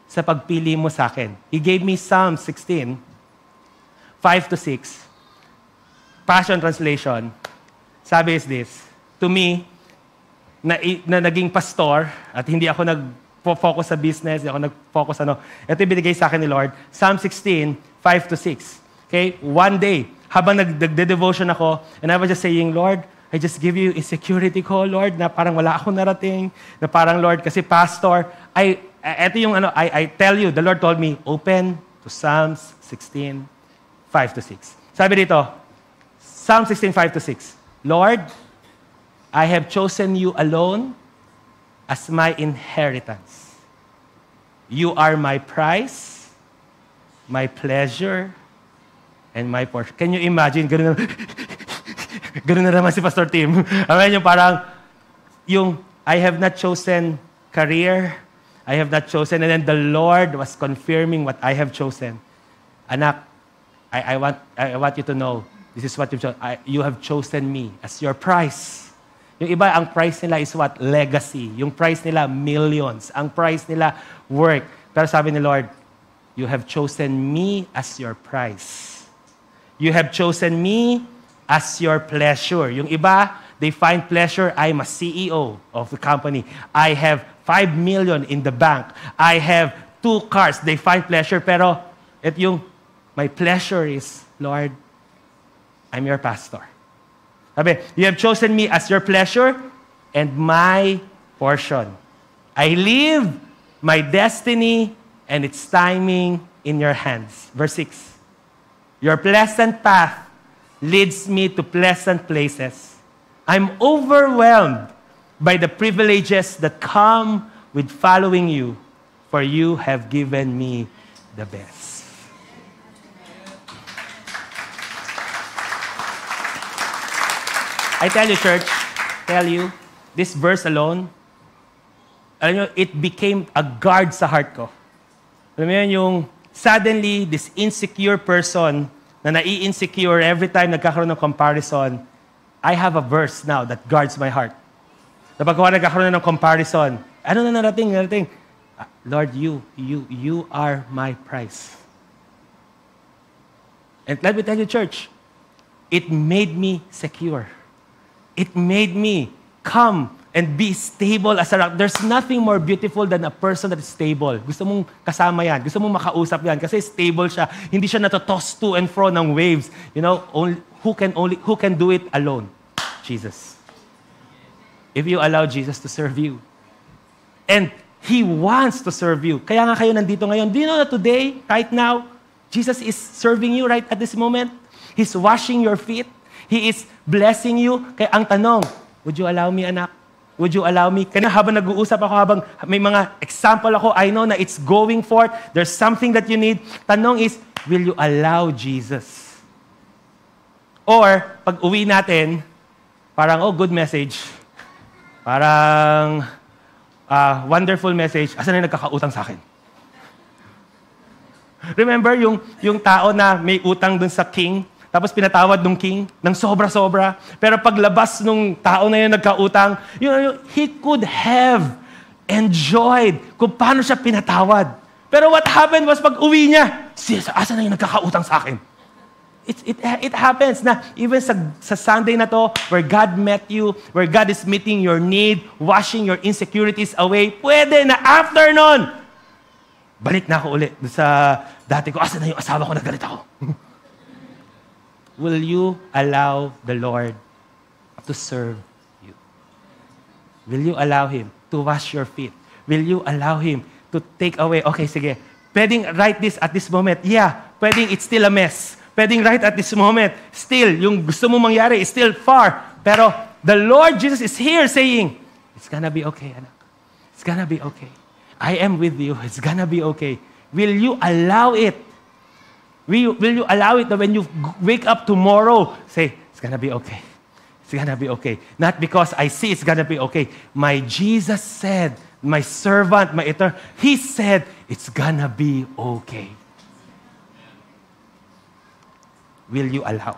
sa pagpili mo sa akin. He gave me Psalm 16, 5-6, Passion Translation. Sabi is this, to me, na naging pastor, at hindi ako nag-focus sa business, hindi ako nag-focus ito yung binigay sa akin ni Lord, Psalm 16, 5-6. Okay? One day, habang nagde-devotion ako, and I was just saying, Lord, I just give you insecurity ko, Lord, na parang wala akong narating, na parang, Lord, kasi pastor, ito yung I tell you, the Lord told me, open to Psalms 16, 5-6. Sabi dito, Psalm 16, 5-6, Lord, I have chosen you alone as my inheritance. You are my prize, my pleasure, and my portion. Can you imagine? Ganun na naman si Pastor Tim. Amen, yung parang, I have not chosen career, I have not chosen, and then the Lord was confirming what I have chosen. Anak, I want you to know, this is what you've chosen. You have chosen me as your prize. Yung iba, ang price nila is what? Legacy. Yung price nila, millions. Ang price nila, work. Pero sabi ni Lord, you have chosen me as your prize. You have chosen me as your pleasure. Yung iba, they find pleasure, I'm a CEO of the company. I have 5 million in the bank. I have 2 cars. They find pleasure. Pero, my pleasure is, Lord, I'm your pastor. Sabi, you have chosen me as your pleasure and my portion. I leave my destiny and its timing in your hands. Verse 6. Your pleasant path leads me to pleasant places. I'm overwhelmed by the privileges that come with following you, for you have given me the best. I tell you, church, this verse alone, alam nyo, it became a guard sa heart ko. Alam mo yun, yung suddenly, this insecure person na nai-insecure every time nagkakaroon ng comparison, I have a verse now that guards my heart. Na pagkawa nagkakaroon ng comparison, ano na narating? Lord, you are my prize. And let me tell you, church, it made me secure. It made me come and be stable as a rock. There's nothing more beautiful than a person that is stable. Gusto mong kasama yan. Gusto mong makausap yan. Kasi stable siya. Hindi siya natotoss to and fro ng waves. Who can do it alone? Jesus. If you allow Jesus to serve you. And He wants to serve you. Kaya nga kayo nandito ngayon. Do you know that today, right now, Jesus is serving you right at this moment? He's washing your feet. He is blessing you. Kaya ang tanong, Would you allow me, anak? Would you allow me? Kaya habang nag-uusap ako, habang may mga example ako, I know na it's going forth. There's something that you need. Tanong is, will you allow Jesus? Or, pag uwi natin, parang, oh, good message. Parang, wonderful message. Asan na yung nagkakautang sa akin? Remember yung tao na may utang dun sa king, tapos pinatawad ng king ng sobra-sobra. Pero paglabas nung tao na yun nagkautang, he could have enjoyed kung paano siya pinatawad. Pero what happened was pag uwi niya, asan na yung nagkakautang sa akin? It happens na even sa Sunday na to, where God met you, where God is meeting your need, washing your insecurities away, pwede na after nun, balik na ako ulit sa dati ko, asan na yung asawa ko, nagalit ako. Will you allow the Lord to serve you? Will you allow Him to wash your feet? Will you allow Him to take away, okay, sige, pwedeng write this at this moment. Yeah, pwedeng it's still a mess. Pwedeng right at this moment, still, yung gusto mo mangyari is still far. Pero the Lord Jesus is here saying, it's gonna be okay, anak. It's gonna be okay. I am with you. It's gonna be okay. Will you allow it? Will you allow it that when you wake up tomorrow, say, it's gonna be okay. It's gonna be okay. Not because I see it's gonna be okay. My Jesus said, my servant, my eternal, He said, it's gonna be okay. Will you allow?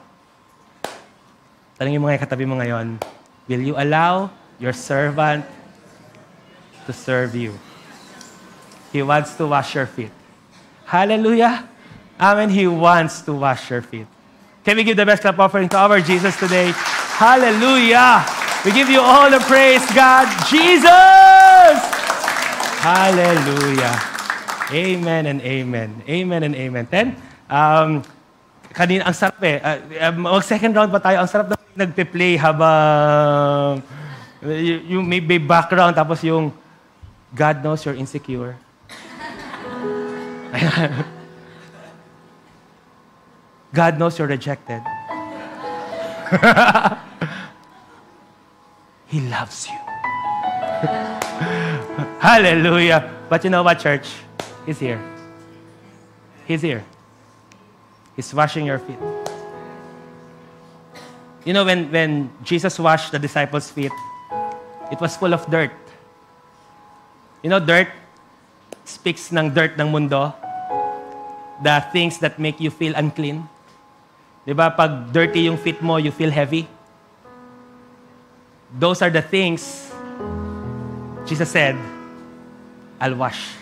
Tanungin mo nga katabi mo ngayon, will you allow your servant to serve you? He wants to wash your feet. Hallelujah. Amen. He wants to wash your feet. Can we give the best clap offering to our Jesus today? Hallelujah. We give you all the praise, God. Jesus! Hallelujah. Amen and amen. Amen and amen. Then, kanina, ang sarap mag-second round pa tayo. Ang sarap na nagpe-play habang yung may background, tapos yung God knows you're insecure. God knows you're rejected. He loves you. Hallelujah. But you know what, church? He's here. He's here. He's washing your feet. You know, when Jesus washed the disciples' feet, it was full of dirt. You know, dirt speaks ng dirt ng mundo. The things that make you feel unclean. Diba? Pag dirty yung feet mo, you feel heavy. Those are the things Jesus said, I'll wash.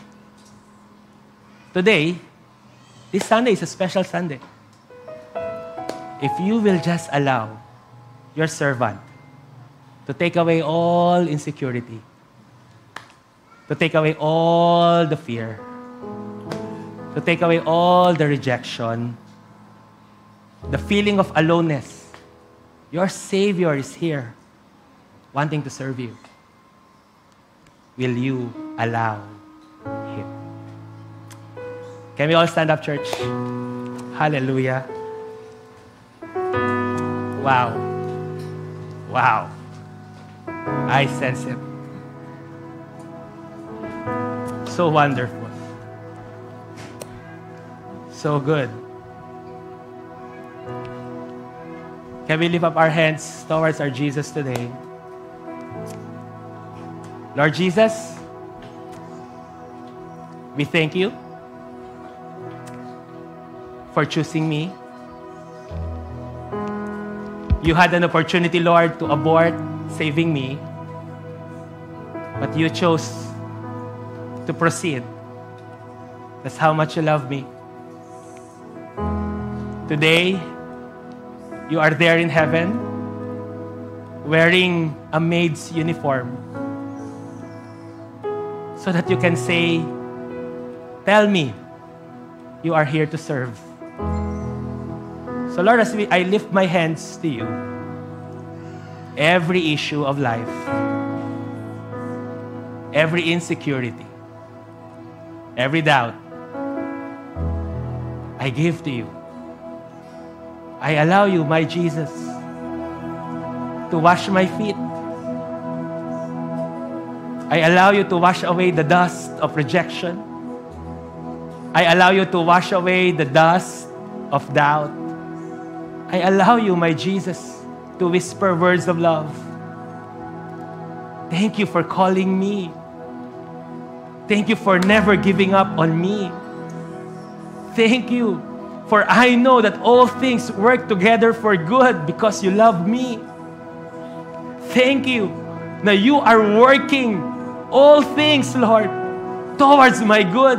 Today, this Sunday is a special Sunday. If you will just allow your servant to take away all insecurity, to take away all the fear, to take away all the rejection, the feeling of aloneness, your Savior is here, wanting to serve you. Will you allow Him? Can we all stand up, church? Hallelujah. Wow. Wow. I sense it. So wonderful. So good. Can we lift up our hands towards our Jesus today? Lord Jesus, we thank you for choosing me. You had an opportunity, Lord, to abort saving me, but you chose to proceed. That's how much you love me. Today, you are there in heaven, wearing a maid's uniform, so that you can say, tell me, you are here to serve. So Lord, as I lift my hands to you, every issue of life, every insecurity, every doubt, I give to you. I allow you, my Jesus, to wash my feet, I allow you to wash away the dust of rejection. I allow you to wash away the dust of doubt. I allow you, my Jesus, to whisper words of love. Thank you for calling me. Thank you for never giving up on me. Thank you, for I know that all things work together for good because you love me. Thank you that you are working all things, Lord, towards my good.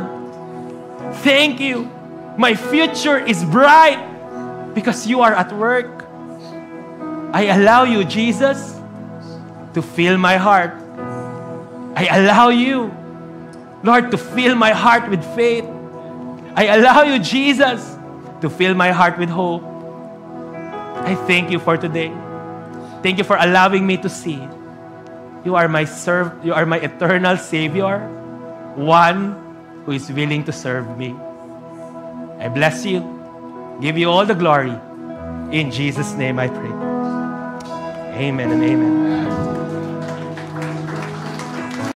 Thank you. My future is bright because you are at work. I allow you, Jesus, to fill my heart. I allow you, Lord, to fill my heart with faith. I allow you, Jesus, to fill my heart with hope. I thank you for today. Thank you for allowing me to see. You are my eternal Savior, one who is willing to serve me. I bless you. Give you all the glory. In Jesus' name I pray. Amen and amen.